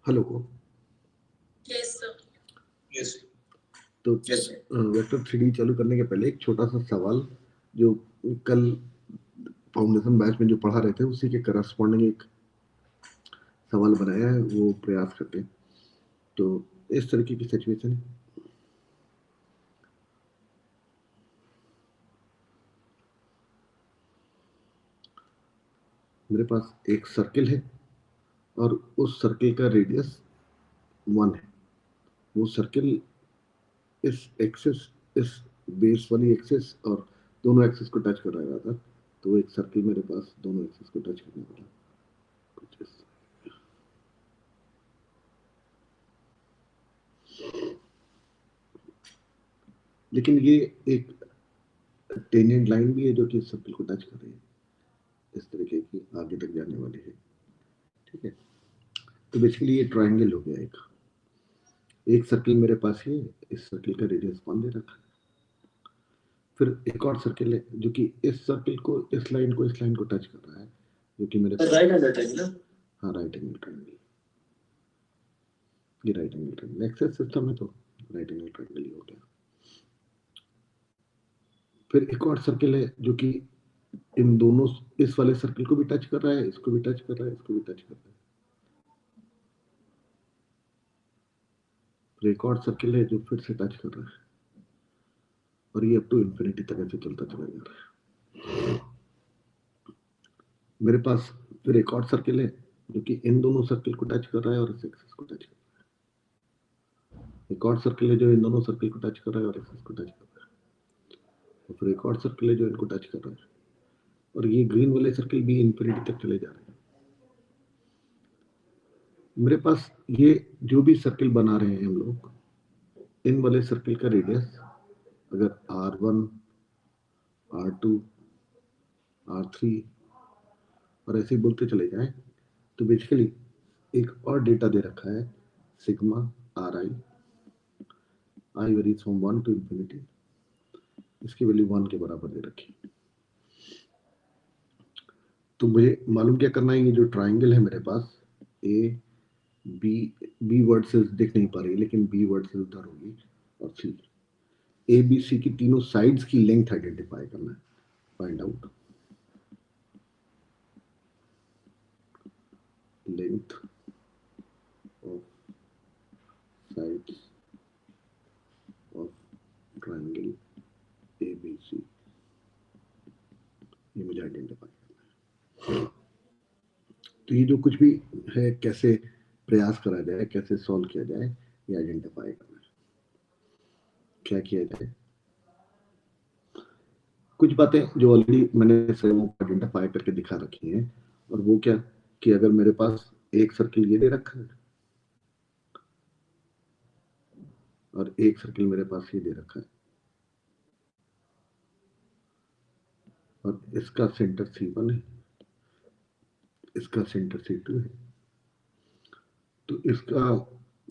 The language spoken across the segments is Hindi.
हेलो। Yes sir. यस तो वेक्टर 3D चालू करने के पहले एक छोटा सा सवाल जो कल फाउंडेशन बैच में जो पढ़ा रहे थे उसी के करस्पॉन्डिंग एक सवाल बनाया है, वो प्रयास करते हैं। तो इस तरीके की सिचुएशन है। मेरे पास एक सर्किल है और उस सर्किल का रेडियस 1 है। वो सर्किल इस एक्सिस, इस बेस वाली एक्सिस और दोनों एक्सिस को टच कर रहा था। तो एक सर्किल मेरे पास दोनों एक्सिस को टच करने वाला कुछ इस। लेकिन ये एक टेंजेंट लाइन भी है जो कि इस सर्किल को टच कर रही है, इस तरीके की आगे तक जाने वाली है। ठीक है, तो बेसिकली ये ट्रायंगल हो गया। एक सर्किल मेरे पास है, इस सर्किल का रेडियस 1 दे रखा है। फिर एक और सर्किल है जो कि इस सर्किल को, इस लाइन को टच कर रहा है, जो कि मेरे राइट एंगल ट्रायंगल। हाँ, राइट एंगल ट्रायंगल। ये right angle triangle axes system है, तो राइट एंगल ट्रायंगल ही हो गया। फिर एक और सर्किल है जो कि इन दोनों, इस वाले सर्किल को भी टच कर रहा है, इसको भी टच कर रहा है, इसको भी टच कर रहा है। फिर एक और सर्किल है जो फिर से टच कर रहा है, और ये अप टू इंफिनिटी तक ऐसे चलता चला जा रहा है। मेरे पास फिर एक और सर्किल है जो कि इन दोनों सर्किल को टच कर रहा है और इस एक्सिस को टच कर रहा है। एक और सर्किल है जो इन दोनों सर्किल को टच कर रहा है और एक्सिस को टच कर रहा है। और फिर एक और सर्किल है जो इनको टच कर रहा है, और ये ग्रीन वाले सर्किल भी इंफिनिटी तक चले जा रहे हैं। मेरे पास ये जो भी सर्किल बना रहे हैं हम लोग, इन वाले सर्किल का रेडियस अगर R1, R2, R3 और ऐसे बोलते चले जाएं, तो बेसिकली एक और डेटा दे रखा है, sigma Ri, I varies from 1 to infinity, इसकी वैल्यू 1 के बराबर दे रखी। तो मुझे मालूम क्या करना है, ये जो ट्राइंगल है मेरे पास, ए बी वर्ड से दिख नहीं पा रही, लेकिन बी वर्ड से उधर होगी, और सी, ए बी सी की तीनों साइड्स की लेंथ आइडेंटिफाई करना है, find out length of sides of triangle A B C, ये मुझे आइडेंटिफाई करना है। तो ये जो कुछ भी है, कैसे प्रयास करा जाए, कैसे सॉल्व किया जाए, ये आइडेंटिफाई करना है। क्या किया जाए, कुछ बातें जो ऑलरेडी मैंने आइडेंटिफाई करके दिखा रखी हैं, और वो क्या कि अगर मेरे पास एक सर्किल ये दे रखा है और एक सर्किल मेरे पास ये दे रखा है, और इसका सेंटर C1 है, इसका सेंटर C2 है, तो इसका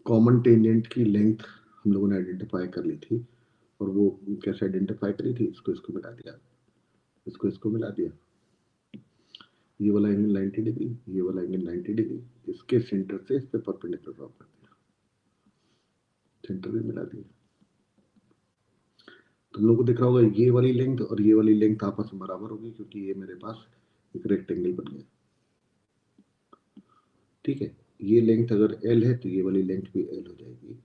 कॉमन टेंजेंट की लेंथ हम लोगों ने आइडेंटिफाई कर ली थी। और वो कैसे आइडेंटिफाई करी थी, इसको मिला दिया, इसको मिला दिया, ये वाला एंगल 90 डिग्री, ये वाला एंगल 90 डिग्री, इसके सेंटर से इस पे परपेंडिकुलर ड्रॉ कर दिया, सेंटर भी मिला दिया। तुम लोगों को दिख रहा होगा ये वाली लेंथ और ये वाली लेंथ आपस में बराबर होगी, क्योंकि ये मेरे पास एक रेक्टेंगल बन गया। ठीक है, ये लेंथ अगर L है तो ये वाली लेंथ भी L हो जाएगी।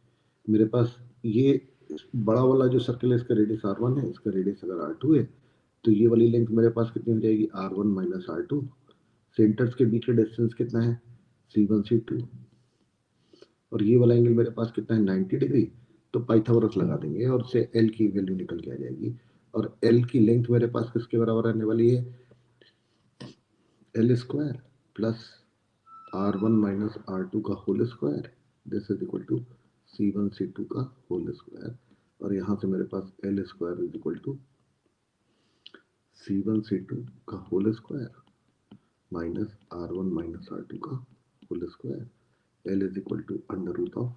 मेरे पास ये बड़ा वाला जो सर्कल है, इसका रेडियस R1 है, इसका रेडियस अगर R2 है, तो ये वाली लेंथ मेरे पास कितनी हो जाएगी, R1 माइनस R2। सेंटर्स के बीच का डिस्टेंस कितना है, C1 C2, और ये वाला एंगल मेरे पास कितना है, 90 डिग्री। तो पाइथागोरस लगा देंगे और उससे L की वैल्यू निकल के आ जाएगी, और L की लेंथ मेरे पास किसके बराबर आने वाली है, L square plus R1 minus R2 का whole square, this is equal to C1 C2 का होल स्क्वायर। और यहाँ से मेरे पास L square is equal to C1 C2 का whole square minus R1 minus R2 का whole square, L is equal to under root of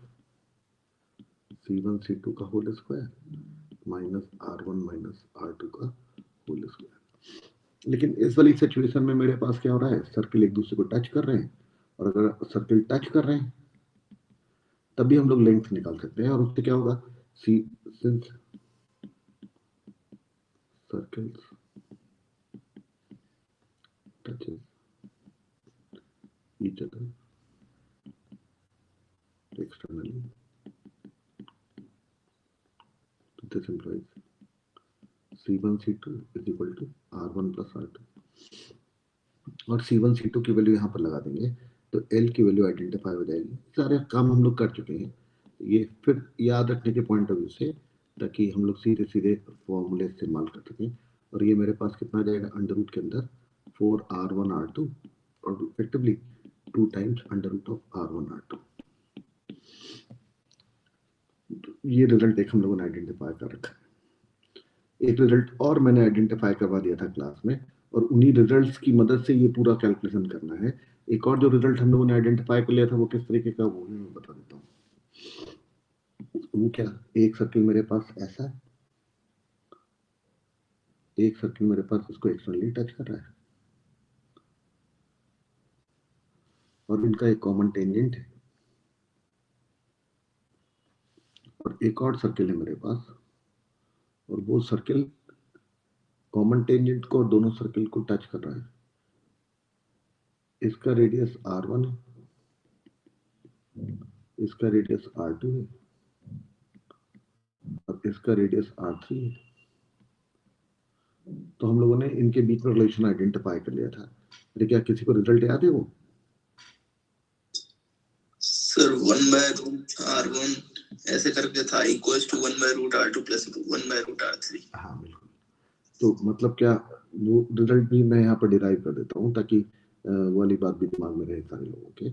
C1 C2 का whole square minus R1 minus R2 का होल स्क्वायर। लेकिन इस वाली सिचुएशन में मेरे पास क्या हो रहा है, सर्किल एक दूसरे को टच कर रहे हैं, और अगर सर्किल टच कर रहे हैं तभी हम लोग लेंथ निकाल सकते हैं। और उससे क्या होगा, see since circles touches each other externally, this implies C1 C2 is equal to R1 plus R2, और C1 C2 की वैल्यू यहाँ पर लगा देंगे तो L की वैल्यू आइडेंटिफाई हो जाएगी। सारे काम हम लोग कर चुके हैं, ये फिर याद रखने के पॉइंट ऑफ व्यू से, ताकि हम लोग सीधे सीधे फॉर्मूले इस्तेमाल कर सकें। और ये मेरे पास कितना आ जाएगा अंडर रूट के अंदर 4R1 R2 और effectively 2 times under root of R1 R2। ये रिजल्ट एक हम लोगों ने आइडेंटिफाई कर रखा है। एक रिजल्ट और मैंने आइडेंटिफाई करवा दिया था क्लास में, और उन्हीं रिजल्ट्स की मदद से ये पूरा कैलकुलेशन करना है। एक और जो रिजल्ट हम लोगों ने आइडेंटिफाई कर लिया था वो किस तरीके का, वो भी मैं बता देता हूँ। वो क्या, एक सर्किल मेरे पास ऐसा है, एक सर्किल मेरे पास इसको एक्सटर्नली टच कर रहा है, और इनका एक कॉमन टेंजेंट है, और एक और सर्किल है मेरे पास, और वो सर्किल कॉमन टेंजेंट को और दोनों सर्किल को टच कर रहा है। इसका रेडियस R1 है, इसका रेडियस R2 है, और इसका रेडियस R3 है। तो हम लोगों ने इनके बीच में रिलेशन आइडेंटिफाई कर लिया था। अरे क्या किसी को रिजल्ट याद है वो? सर 1/√R1 ऐसे करके था equals to 1/√R2 plus 1/√R3। हाँ बिल्कुल। तो मतलब क्या, वो रिजल्ट भी मैं यहाँ पर डिराइव कर देता हूँ ताकि वो वाली बात भी दिमाग में रहे सारे लोगों के।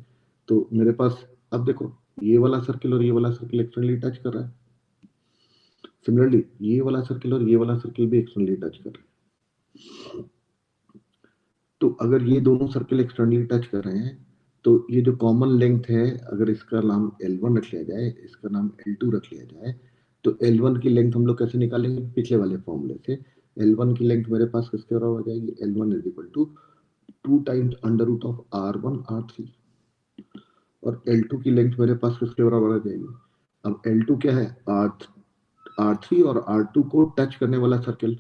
तो मेरे पास अब देखो, ये वाला सर्किल और ये वाला सर्किल एक्सटर्नली टच कर रहा है। सिमिलरली ये वाला सर्किल और ये वाला सर्किल भी एक्सटर्नली टच कर रहे हैं। तो अगर ये दोनों सर्किल एक्सटर्नली टच कर रहे हैं, तो ये जो कॉमन लेंथ है, अगर इसका नाम L1 रख लिया जाए, इसका नाम L2 रख लिया जाए, तो L1 की लेंथ हम लोग कैसे निकालेंगे, पिछले वाले फॉर्मूले से। L1 की लेंथ मेरे पास किसके बराबर हो जाएगी, L1 is equal to 2 times under root of R1 R3, और L2 की लेंथ मेरे पास किसके बराबर आ जाएगी। अब L2 क्या है, R3 और R2 को टच करने वाला सर्किल,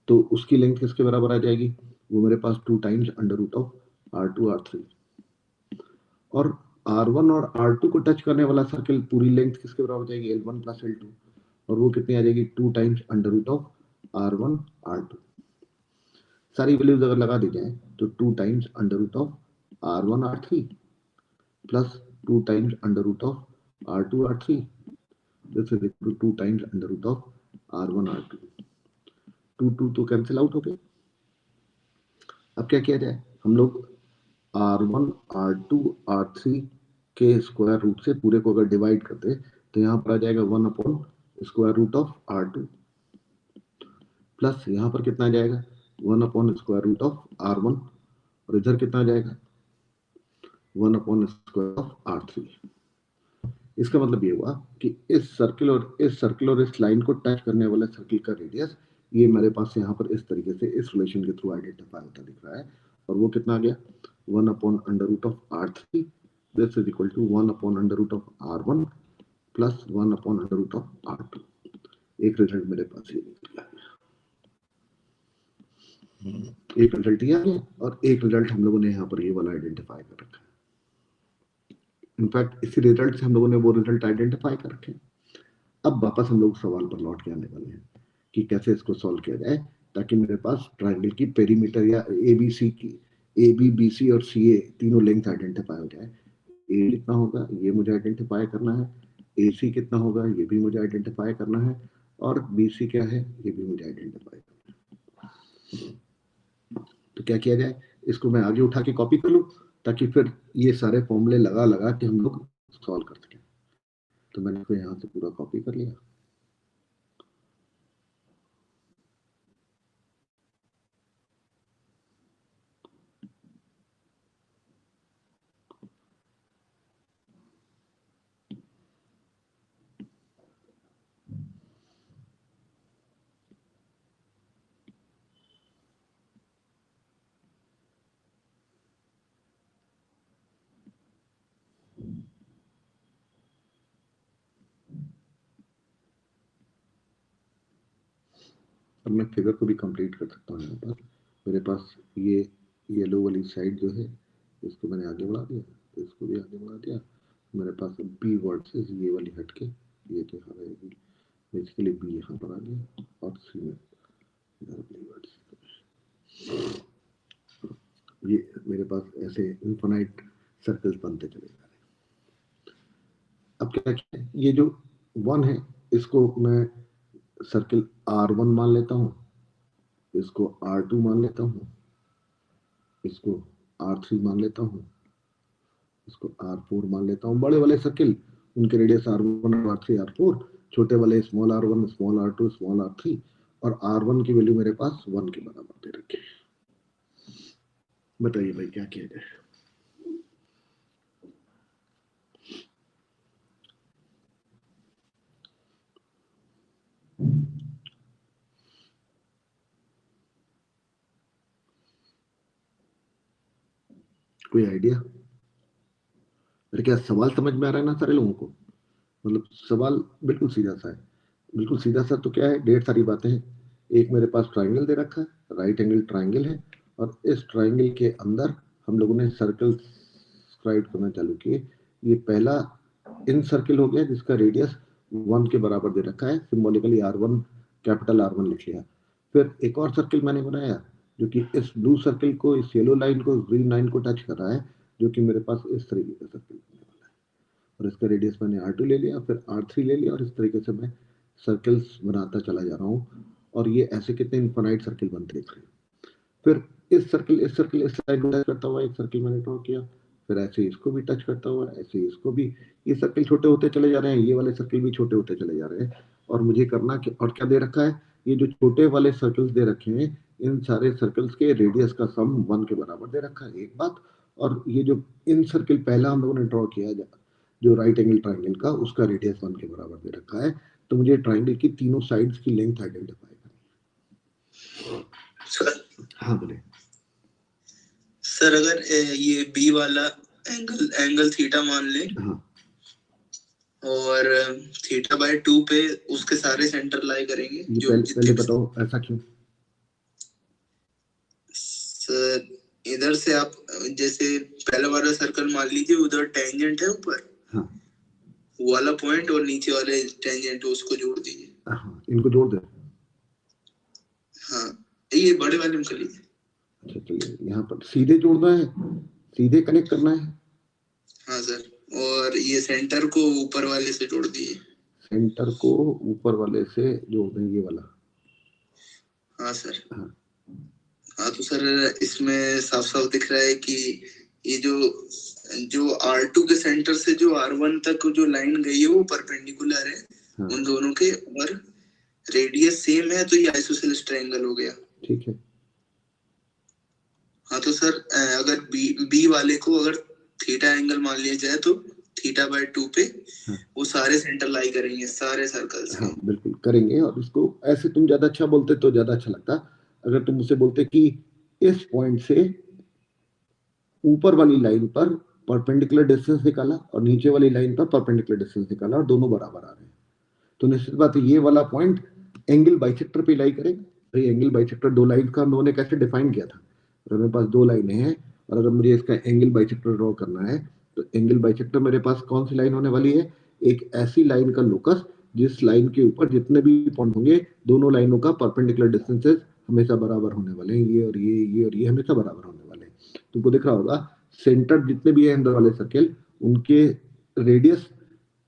तो उसकी लेंथ किसके बराबर आ जाएगी, वो मेरे पास 2 times under root of R2 R3, और R1 और R2 को टच करने वाला सर्किल पूरी लेंथ किसके बराबर हो जाएगी, L1 प्लस L2, और वो कितनी आ जाएगी 2 times under root of R1 R2। सारी वैल्यूज अगर लगा दी जाए तो 2 times under root of R1 R3 plus 2 times under root of R2 R3, this is equal to 2 times under root of R1 R2। 2 तो कैंसिल आउट हो गए। अब क्या किया जाए, हम लोग R1 R2 R3 के स्क्वायर रूट से पूरे को अगर डिवाइड कर दे तो यहाँ पर आ जाएगा 1 upon square root of R2, plus यहाँ पर कितना आ जाएगा 1 upon square root of R1, और इधर कितना आ जाएगा 1 अपॉन स्क्वायर ऑफ R3। इसका मतलब ये हुआ कि इस सर्किल और इस लाइन को टच करने वाले सर्किल का रेडियस, ये मेरे पास यहाँ पर इस तरीके से इस रिलेशन के थ्रू आइडेंटिफाई होता दिख रहा है। और वो कितना आ गया 1 upon under root of R3, this is equal to 1 upon under root of R1 plus 1 upon under root of R2। एक रिजल्ट मेरे पास ये निकल गया, एक रिजल्ट ये आ गया, और एक रिजल्ट हम लोगों ने यहाँ पर ये वाला आइडेंटिफाई कर रखा है। इनफैक्ट इसी रिजल्ट से हम लोगों ने वो रिजल्ट आइडेंटिफाई कर रखे हैं। अब वापस हम लोग सवाल पर लौट के आने वाले हैं कि कैसे इसको सॉल्व किया जाए, ताकि मेरे पास ट्रायंगल की पेरीमीटर या एबीसी की AB BC और CA तीनों लेंथ आइडेंटिफाई हो जाए। ए कितना होगा ये मुझे आइडेंटिफाई करना है, AC कितना होगा ये भी मुझे आइडेंटिफाई करना है, और BC क्या है ये भी मुझे आइडेंटिफाई करना है। तो क्या किया जाए, इसको मैं आगे उठा के कॉपी कर लूँ ताकि फिर ये सारे फॉर्मूले लगा लगा के हम लोग सॉल्व कर सकें। तो मैंने इसको यहाँ से पूरा कॉपी कर लिया। अब मैं फिगर को भी कंप्लीट कर सकता हूँ। यहाँ पर मेरे पास ये येलो वाली साइड जो है इसको मैंने आगे बढ़ा दिया, इसको भी आगे बढ़ा दिया। मेरे पास बी वर्सेस ये वाली हटके ये तो यहाँ रहेगी, बेसिकली बी यहाँ पर आ गया और सी में ये मेरे पास ऐसे इन्फिनाइट सर्कल्स बनते चले जा रहे हैं। अब क्या किया, ये जो 1 है इसको मैं सर्किल R1 मान लेता हूँ, इसको R2 मान लेता हूँ, इसको R3 मान लेता हूँ, इसको R4 मान लेता हूँ। बड़े वाले सर्किल उनके रेडियस R1 R3 R4, छोटे वाले small r1 small r2 small r3 और R1 की वैल्यू मेरे पास 1 के बराबर दे रखी है। बताइए भाई क्या किया जाए। कोई आइडिया? मेरे क्या सवाल समझ में आ रहा है ना सारे लोगों को? मतलब सवाल बिल्कुल सीधा सा है, बिल्कुल सीधा सा। तो क्या है, ढेर सारी बातें हैं। एक मेरे पास ट्राइंगल दे रखा है, राइट एंगल ट्राइंगल है, और इस ट्राइंगल के अंदर हम लोगों ने सर्कल स्क्राइब करना चालू किए। ये पहला इन सर्किल हो गया जिसका रेडियस 1 के बराबर दे रखा है, सिंबॉलिकली R1 कैपिटल R1 लिख लिया। फिर एक और सर्किल मैंने बनाया जो कि इस ब्लू सर्किल को, इस येलो लाइन को, ग्रीन लाइन को टच कर रहा है, जो कि मेरे पास इस तरीके का सर्किल बनने वाला है। और इसका रेडियस मैंने R2 ले लिया, फिर R3 ले लिया, और इस तरीके से मैं सर्कल्स बनाता चला जा रहा हूँ। और ये ऐसे कितने इनफाइनाइट सर्किल बनते दिख रहे हैं। फिर इस लाइन को टच करता हुआ एक सर्किल मैंने ड्रॉ किया, फिर ऐसे इसको भी टच करता हुआ, ऐसे इसको भी। ये सर्किल छोटे होते चले जा रहे हैं, ये वाले सर्किल भी छोटे होते चले जा रहे हैं। और मुझे करना और क्या दे रखा है, ये जो छोटे वाले सर्कल्स दे रखे हैं, इन सारे सर्कल्स के रेडियस का सम 1 के बराबर दे रखा है, एक बात। और ये जो इन सर्किल पहला हम लोगों ने ड्रॉ किया जो राइट एंगल ट्राइंगल का, उसका रेडियस 1 के बराबर दे रखा है। तो मुझे ट्राइंगल की तीनों साइड्स की लेंथ आइडेंटिफाई करनी है। हाँ बोले सर। अगर ये बी वाला एंगल थीटा मान ले, हाँ, और थीटा बाय 2 पे उसके सारे सेंटर लाई करेंगे, ये जो पहले बताओ ऐसा क्यों? सर इधर से आप जैसे पहला वाला सर्कल मान लीजिए, उधर टेंजेंट है ऊपर, हाँ, वो वाला पॉइंट और नीचे वाले टेंजेंट उसको जोड़ दीजिए। हाँ, इनको जोड़ दे। हाँ, ये बड़े वाले में कर लीजिए। अच्छा चलिए, यहाँ पर सीधे जोड़ना है, सीधे कनेक्ट करना है। हाँ सर, और ये सेंटर को ऊपर वाले से जोड़ दीजिए। सेंटर को ऊपर वाले से जोड़ दें, ये वाला। हाँ सर। हाँ, हाँ तो सर इसमें साफ साफ दिख रहा है कि ये जो R2 के सेंटर से जो R1 तक जो लाइन गई है वो परपेंडिकुलर है। हाँ। उन दोनों के, और रेडियस सेम है, तो ये आइसोसेलेस ट्रायंगल हो गया। ठीक है। हाँ तो सर अगर बी वाले को अगर थीटा एंगल मान लिया जाए, तो थीटा बाय 2 पे हाँ। वो सारे सेंटर लाई करेंगे, सारे सर्कल्स। हाँ बिल्कुल करेंगे। और इसको ऐसे तुम ज्यादा अच्छा बोलते तो ज्यादा अच्छा लगता, अगर तुम मुझसे बोलते कि इस पॉइंट से ऊपर वाली लाइन पर परपेंडिकुलर डिस्टेंस निकाला और नीचे वाली लाइन पर परपेंडिकुलर डिस्टेंस निकाला और दोनों बराबर आ रहे हैं, तो निश्चित बात है ये वाला पॉइंट एंगल बाइसेक्टर पे लाई करेगा। भाई एंगल बाइसेक्टर दो लाइन का हम लोगों ने कैसे डिफाइन किया था, अगर मेरे पास दो लाइनें हैं और अगर मुझे इसका एंगल बाइसेक्टर ड्रॉ करना है, तो एंगल बाइसेक्टर मेरे पास कौन सी लाइन होने वाली है, एक ऐसी लाइन का लोकस जिस लाइन के ऊपर जितने भी पॉइंट होंगे, दोनों लाइनों का परपेंडिकुलर डिस्टेंसेस हमेशा बराबर होने वाले हैं। ये और ये और ये हमेशा बराबर होने वाले हैं। तुमको दिख रहा होगा सेंटर जितने भी है अंदर वाले सर्किल, उनके रेडियस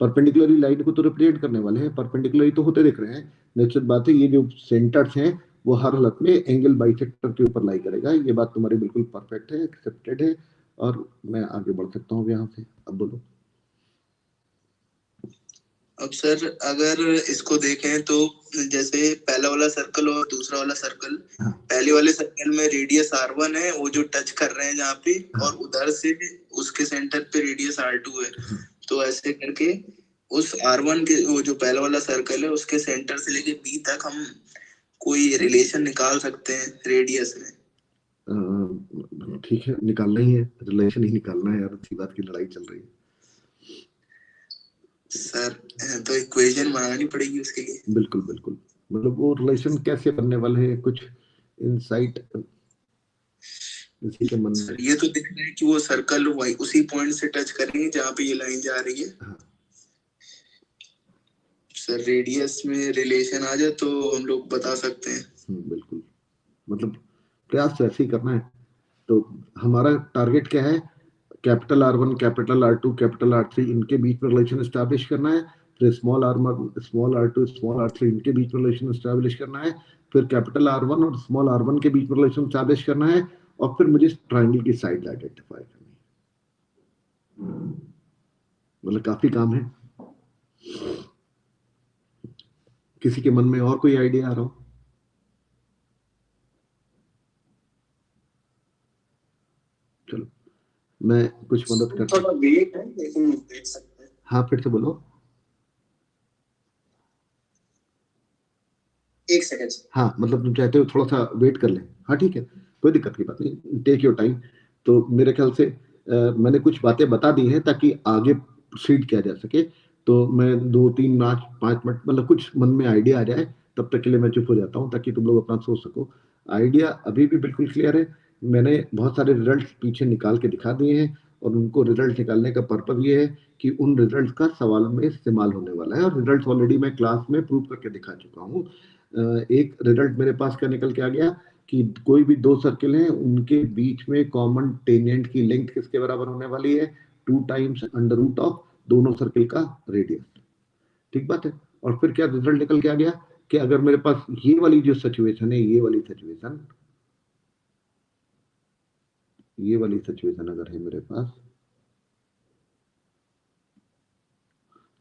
परपेंडिकुलरली लाइन को तो रिप्रेजेंट करने वाले हैं, परपेंडिकुलरली तो होते दिख रहे हैं। निश्चित बात है ये जो सेंटर्स हैं वो हर हालत में एंगल बाइसेक्टर के ऊपर लाई करेगा। ये बात तुम्हारी बिल्कुल परफेक्ट है, एक्सेप्टेड है, और मैं आगे बढ़ सकता हूँ यहाँ से। अब बोलो। अब सर अगर इसको देखें तो जैसे पहला वाला सर्कल और दूसरा वाला सर्कल, हाँ। पहले वाले सर्कल में रेडियस R1 है, वो जो टच कर रहे हैं जहाँ पे, हाँ। और उधर से उसके सेंटर पे रेडियस R2 है, हाँ। तो ऐसे करके उस R1 के, वो जो पहला वाला सर्कल है, उसके सेंटर से लेके B तक हम कोई रिलेशन निकाल सकते हैं रेडियस में। ठीक है, निकालना ही है, रिलेशन ही निकालना है यार, अच्छी बात की लड़ाई चल रही है सर। तो इक्वेशन बनानी पड़ेगी उसके लिए। बिल्कुल बिल्कुल। मतलब वो रिलेशन कैसे बनने वाले हैं, कुछ इंसाइट किसी के मन में? ये तो दिख रहा है कि वो सर्कल वही उसी पॉइंट से टच करेंगे जहाँ पे ये लाइन जा रही है। हाँ। सर रेडियस में रिलेशन आ जाए तो हम लोग बता सकते हैं। बिल्कुल, मतलब प्रयास तो ऐसे ही करना है। तो हमारा टारगेट क्या है? Capital R1, capital R2, capital R3 इनके बीच में रिलेशन एस्टैब्लिश करना है। फिर small R1, small R2, small R3 इनके बीच में रिलेशन एस्टैब्लिश करना है। फिर कैपिटल R1 और स्मॉल R1 के बीच में रिलेशन एस्टैब्लिश करना है। और फिर मुझे ट्रायंगल की साइड आइडेंटिफाई करनी है। मतलब काफी काम है। किसी के मन में और कोई आइडिया आ रहा हो? चलो मैं कुछ मदद करता हूँ। थोड़ा वेट है लेकिन देख सकते हैं। हाँ फिर से बोलो। एक सेकंड। हाँ मतलब तुम चाहते हो थोड़ा सा वेट कर लें? हाँ ठीक है, कोई दिक्कत की बात नहीं, टेक योर टाइम। तो मेरे ख्याल से मैंने कुछ बातें बता दी हैं ताकि आगे प्रोसीड किया जा सके। तो मैं 2, 3, 5 मिनट मतलब कुछ मन में आइडिया आ जाए तब तक के लिए मैं चुप हो जाता हूँ, ताकि तुम लोग अपना सोच सको। आइडिया अभी भी बिल्कुल क्लियर है। मैंने बहुत सारे रिजल्ट पीछे निकाल के दिखा दिए हैं, और उनको रिजल्ट निकालने का पर्पज ये है कि उन रिजल्ट का सवाल में इस्तेमाल होने वाला है। और रिजल्ट ऑलरेडी मैं क्लास में प्रूव करके दिखा चुका हूँ। एक रिजल्ट मेरे पास क्या निकल के आ गया कि कोई भी दो सर्किल हैं, उनके बीच में कॉमन टेंजेंट की लेंथ किसके बराबर होने वाली है? 2 टाइम्स अंडर रूट ऑफ दोनों सर्किल का रेडियस। ठीक बात है। और फिर क्या रिजल्ट निकल के आ गया कि अगर मेरे पास ये वाली जो सिचुएशन है, ये वाली सिचुएशन अगर है मेरे पास,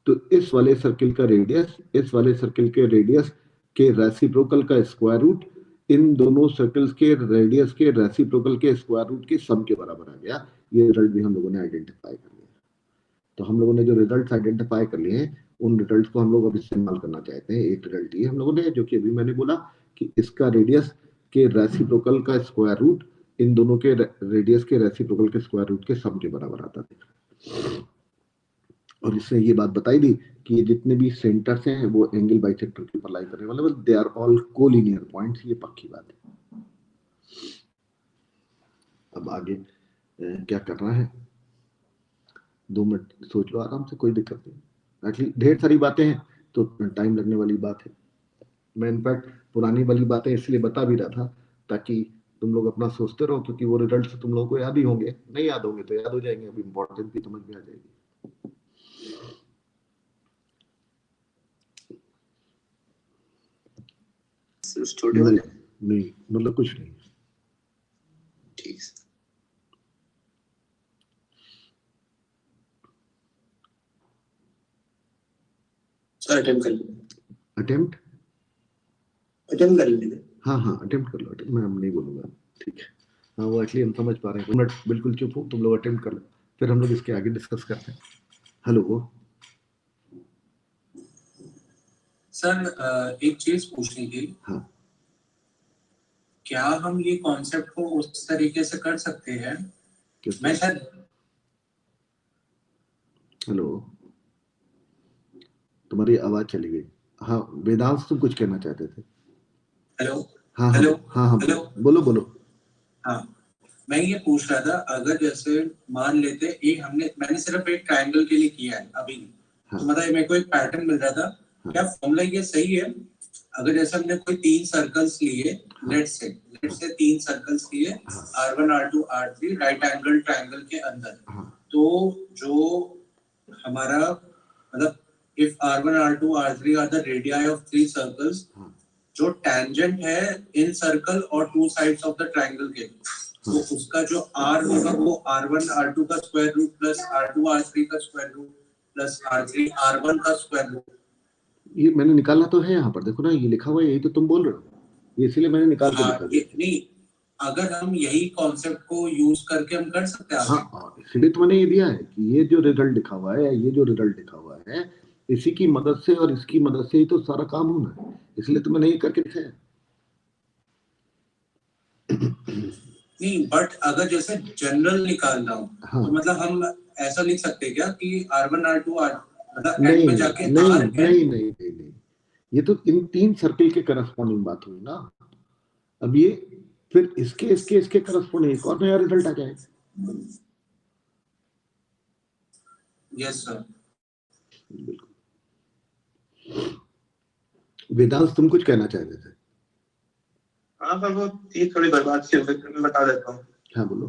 तो इस वाले सर्किल का रेडियस इस वाले सर्किल के रेडियस के रेसिप्रोकल का स्क्वायर रूट इन दोनों सर्कल्स के रेडियस के रेसिप्रोकल के स्क्वायर रूट के सम के बराबर आ गया। ये रिजल्ट भी हम लोगों ने आइडेंटिफाई कर लिया। तो हम लोगों ने जो रिजल्ट्स आइडेंटिफाई कर लिए हैं, उन रिजल्ट्स को हम लोग अब इस्तेमाल करना चाहते हैं। एक रिजल्ट ये हम लोगों ने, जो कि अभी मैंने बोला कि इसका रेडियस के रेसिप्रोकल का स्क्वायर रूट इन दोनों के रेडियस के रेसिप्रोकल के स्क्वायर रूट के सम के बराबर आता है। और इसने ये बात बताई दी कि ये जितने भी सेंटर्स हैं वो एंगल बाइसेक्टर के ऊपर लाई करने वाले, मतलब they are all collinear points. ये पक्की बात है। अब आगे क्या करना है? 2 मिनट सोच लो आराम से, कोई दिक्कत नहीं। एक्चुअली ढेर सारी बातें हैं तो टाइम लगने वाली बात है। मैं इनफैक्ट पुरानी वाली बातें इसलिए बता भी रहा था ताकि तुम लोग अपना सोचते रहो, क्योंकि वो रिजल्ट तुम लोगों को याद ही होंगे, नहीं याद होंगे तो याद हो जाएंगे। अब इंपॉर्टेंस भी समझ में आ जाएगी। छोटे वाले नहीं मतलब कुछ नहीं। ठीक। सर अटेम्प्ट कर लीजिए। अटेम्प्ट कर लीजिए। हाँ अटेम्प्ट कर लो। मैं नहीं बोलूंगा, ठीक है। हाँ वो एक्चुअली हम समझ पा रहे हैं। मिनट बिल्कुल चुप हो, तुम लोग अटेम्प्ट कर लो, फिर हम लोग इसके आगे डिस्कस करते हैं। हेलो सर, एक चीज पूछनी थी। हाँ क्या हम ये कॉन्सेप्ट को उस तरीके से कर सकते हैं? मैं शायद हेलो, तुम्हारी आवाज चली गई। हाँ वेदांश, तुम कुछ कहना चाहते थे? हेलो हाँ हेलो हाँ हेलो बोलो। हाँ, मैं ये पूछ रहा था, अगर जैसे मान लेते मैंने सिर्फ एक ट्रायंगल के लिए किया है अभी, हाँ, तो मतलब मेरे को एक पैटर्न मिल रहा था। हाँ, क्या फॉर्मूला ये सही है? अगर जैसे हमने कोई 3 सर्कल्स लिए, लेट से 3 सर्कल्स लिए, R1 R2 R3 right angle triangle के अंदर, तो जो हमारा मतलब if R1 R2 R3 are the radii of 3 circles, जो टेंजेंट है इन सर्कल और 2 साइड्स ऑफ द ट्रायंगल के, तो उसका जो R होगा वो R1 R2 का square root plus R2 R3 का square root plus R3 R1 का स्क्वायर रूट। ये मैंने निकाला तो है यहाँ पर, देखो ना ये लिखा हुआ है, यही तो तुम बोल रहे हो, ये इसीलिए मैंने निकाल के दिखा दिया। नहीं, अगर हम यही कॉन्सेप्ट को यूज करके हम कर सकते हैं। हाँ इसलिए तो मैंने ये दिया है कि ये जो रिजल्ट लिखा हुआ है, ये जो रिजल्ट लिखा हुआ है, इसी की मदद से और इसकी मदद से ही तो सारा काम होना है, इसलिए तो मैंने ये करके दिखाया। नहीं, बट अगर जैसे जनरल निकालना हो, तो मतलब हम ऐसा लिख सकते हैं क्या कि R1 R2 R मतलब एंड में जाके नहीं, ये तो इन 3 सर्कल के करस्पॉन्डिंग बात हुई ना। अब ये फिर इसके करस्पॉन्डिंग एक और नया रिजल्ट आ जाएगा। Yes sir. बिल्कुल। वेदांत तुम कुछ कहना चाहते थे? हाँ पर वो चीज थोड़ी बर्बाद सी हो गई, मैं बता देता हूँ। हाँ बोलो।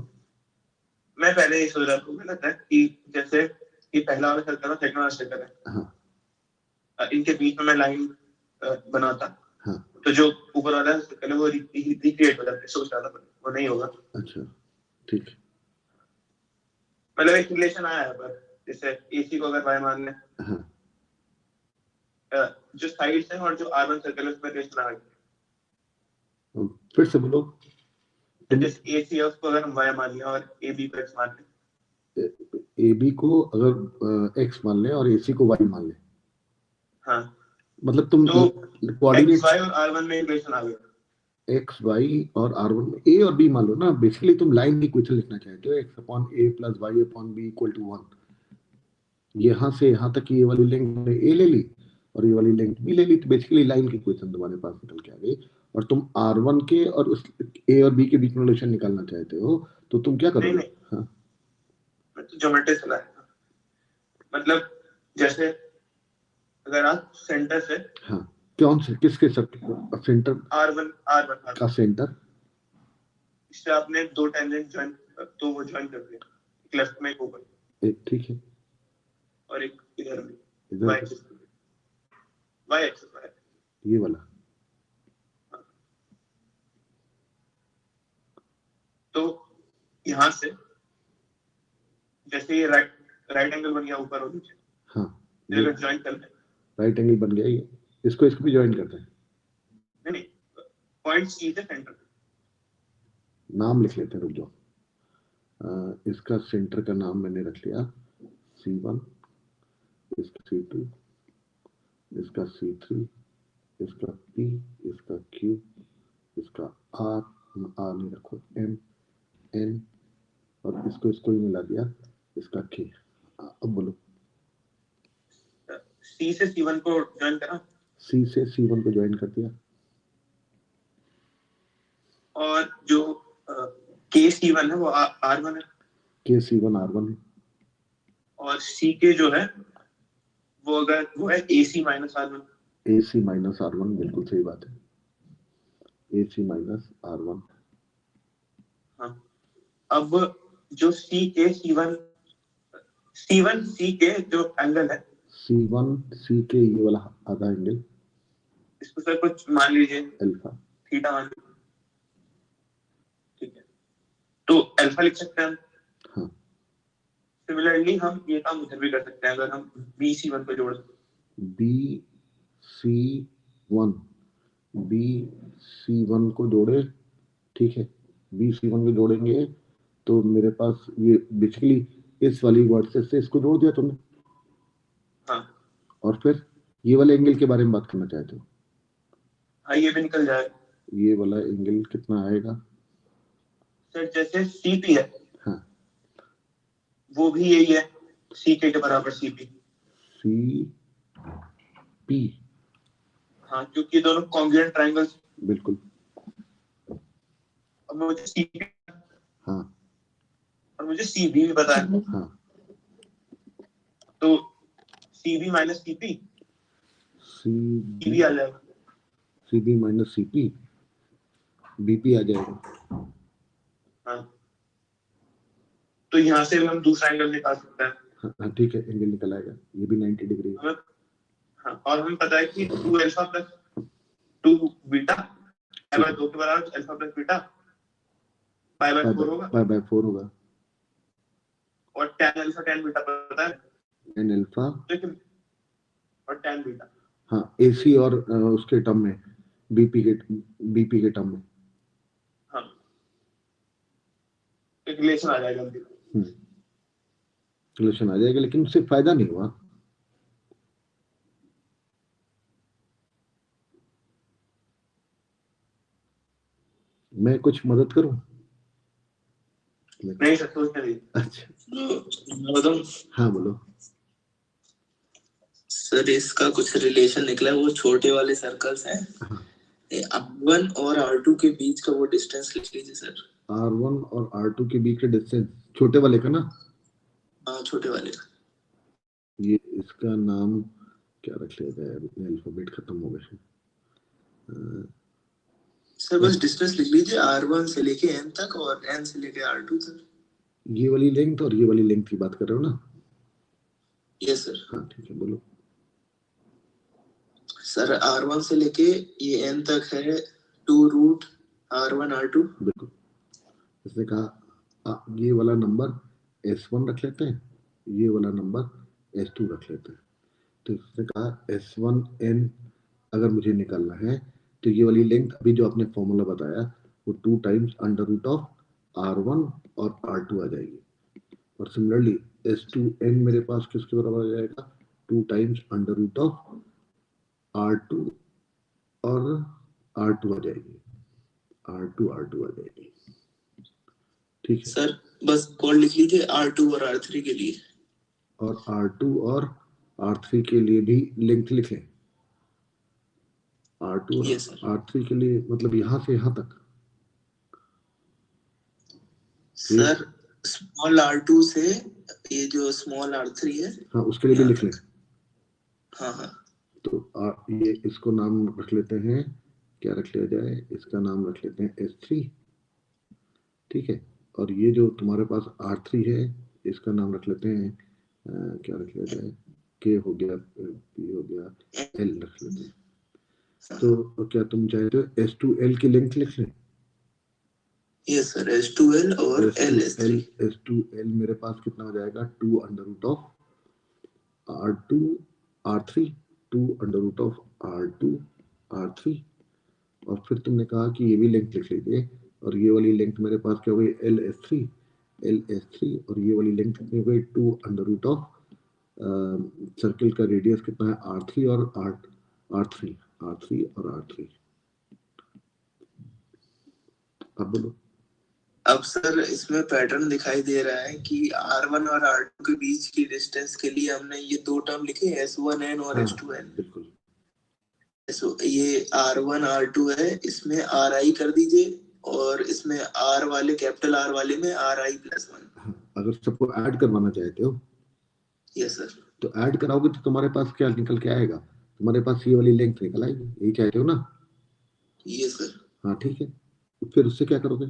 मैं पहले ही सोच रहा था, मुझे लगता है कि जैसे ये पहला वाला सर्कल है, सेकंड वाला सर्कल है। हाँ। इनके बीच में मैं लाइन बनाता। हाँ। तो जो ऊपर वाला सर्कल है वो रिक्रिएट हो जाता है, सोच रहा था वो नहीं होगा। अच्छा ठीक है। मतलब एक रिलेशन आया है, पर जैसे AC को अगर y मान लें, हाँ। जो साइड्स हैं और जो R1 सर्कल है उसमें रिलेशन आ गया। फिर से बोलो। जैसे AC है उसको अगर हम y मान लें और AB को x मान लें, AB को अगर x मान लें और AC को y मान लें, हाँ मतलब तुम तो कोऑर्डिनेट XY और R1 में रिलेशन आ गया। एक्स वाई और R1 में A और B मान लो ना। बेसिकली तुम लाइन की इक्वेशन लिखना चाहते हो, x upon A plus y upon B equal to 1। यहाँ से यहाँ तक की ये वाली लेंथ A ले ली और ये वाली लेंथ B ले ली, तो बेसिकली लाइन की इक्वेशन तुम्हारे पास निकल के आ गई। और तुम R1 के और उस A और B के बीच में रिलेशन निकालना चाहते हो, तो तुम क्या करोगे? नहीं हाँ तो ज्योमेट्री से लाया, मतलब जैसे अगर आप सेंटर से, हाँ कौन से किसके सेंटर? R1 का सेंटर। इससे आपने दो टेंजेंट ज्वाइन, तो वो ज्वाइन कर दिया, एक लेफ्ट में एक ऊपर, एक ठीक है, और एक इधर में इधर y एक्सिस ये वाला। तो यहाँ से जैसे ये राइट एंगल बन गया ऊपर और नीचे, हाँ अगर ज्वाइन कर लें, राइट एंगल बन गया ये। इसको भी ज्वाइन करते हैं। नहीं पॉइंट C से सेंटर, नाम लिख लेते हैं, रुक जाओ। इसका सेंटर का नाम मैंने रख लिया C1, इसका C2, इसका C3, इसका P, इसका Q, इसका R नहीं रखो, M, N, और इसको ही मिला दिया, इसका K। अब बोलो। C से C1 को ज्वाइन करा, C से C1 को ज्वाइन कर दिया, और जो KC1 है वो R1 है, KC1 R1 है, और CK जो है वो अगर वो है AC minus R1। AC minus R1, बिल्कुल सही बात है, AC माइनस R1। हाँ अब जो C1 CK जो एंगल है, C1 CK ये वाला आधा एंगल, इसको सर कुछ मान लीजिए अल्फा, थीटा मान लीजिए, ठीक है, तो अल्फा लिख सकते हैं हम। हाँ सिमिलरली हम ये काम उधर भी कर सकते हैं, अगर हम BC1 को जोड़ BC1 को जोड़े, ठीक है, BC1 को जोड़ेंगे तो मेरे पास ये बेसिकली इस वाली वर्सेस से इसको जोड़ दिया तुमने। हाँ और फिर ये वाले एंगल के बारे में बात करना चाहते हो? हाँ ये भी निकल जाएगा। ये वाला एंगल कितना आएगा सर? जैसे CP है, हाँ वो भी यही है, CK के बराबर CP। हाँ क्योंकि दोनों कॉन्ग्रुएंट ट्रायंगल्स। बिल्कुल। अब मुझे CP हाँ और मुझे CB भी पता है, हाँ, तो CB माइनस CP CB आ जाएगा, CB माइनस CP BP आ जाएगा। हाँ तो यहाँ से हम दूसरा एंगल निकाल सकते हैं। हाँ ठीक है, एंगल निकल आएगा, ये भी 90 डिग्री है। हाँ और हमें पता है कि 2 अल्फा प्लस 2 बीटा पाई 2 के बराबर अल्फा प्लस बीटा पाई 4 होगा, पाई 4 होगा, और tan अल्फा tan बीटा पता है, tan अल्फा और tan बीटा, हाँ AC और उसके टर्म में BP के टर्म में, हाँ एक रिलेशन आ जाएगा। रिलेशन आ जाएगा, लेकिन उससे फायदा नहीं हुआ। मैं कुछ मदद करूं? नहीं सर, सोचने दीजिए। अच्छा हाँ बोलो। सर इसका कुछ रिलेशन निकला है, वो छोटे वाले सर्कल्स हैं, R1 और R2 के बीच का वो डिस्टेंस लिख लीजिए सर। R1 और R2 के बीच का डिस्टेंस छोटे वाले का ना? हाँ छोटे वाले का। ये इसका नाम क्या रख लिया जाए? अल्फाबेट खत्म हो गए। सर बस डिस्टेंस लिख लीजिए R1 से लेके N तक और N से लेके R2 तक। ये वाली लेंथ और ये वाली लेंथ की बात कर रहे हो ना? Yes sir. हाँ ठीक है, बोलो। सर R1 से लेके ये N तक है 2√R1 R2। बिल्कुल। इसने कहा ये वाला नंबर S1 रख लेते हैं, ये वाला नंबर S2 रख लेते हैं। तो इसने कहा S1N अगर मुझे निकालना है तो ये वाली लेंथ अभी जो आपने फॉर्मूला बताया वो 2 टाइम्स √of R1 और R2 आ जाएगी। और सिमिलरली S2N मेरे पास किसके बराबर आ जाएगा? 2 टाइम्स √of R2 और R2 आ जाएगी, R2 आ जाएगी। ठीक है सर बस कोड लिख लीजिए R2 और R3 के लिए। और R2 और R3 के लिए भी लेंथ लिख लें। R2 और Yes, sir. R3 के लिए मतलब यहाँ से यहाँ तक। सर स्मॉल R2 से ये जो स्मॉल R3 है, हाँ उसके लिए भी लिख लें। हाँ हाँ। तो ये इसको नाम रख लेते हैं, क्या रख लिया जाए? इसका नाम रख लेते हैं S3। ठीक है, और ये जो तुम्हारे पास R3 है इसका नाम रख लेते हैं क्या रख लिया जाए? K हो गया, P हो गया, L रख लेते हैं। तो क्या तुम चाहते हो S2L की लेंथ लिख लें? यस सर, S2L और LS3। S2L मेरे पास कितना हो जाएगा? 2√of R2 R3, 2√of R2 R3। और फिर तुमने कहा कि ये भी लेंथ लिख लीजिए, और ये वाली लेंथ मेरे पास क्या हो गई? LS3 और ये वाली लेंथ कितनी हो गई? 2√of सर्किल का रेडियस कितना है? R3 और R3 और R3। अब बोलो। अब सर इसमें पैटर्न दिखाई दे रहा है कि R1 और R2 के बीच की डिस्टेंस के लिए हमने ये दो टर्म लिखे, S1N और S2N। बिल्कुल। ये R1 R2 है, इसमें RI कर दीजिए और इसमें R वाले कैपिटल R वाले में RI+1। अगर सबको ऐड करवाना चाहते हो यस सर। तो ऐड कराओगे तो तुम्हारे पास क्या निकल के आएगा? तुम्हारे पास ये वाली लेंथ निकल आएगी, यही चाहते हो ना? Yes sir. हाँ ठीक है, फिर उससे क्या करोगे?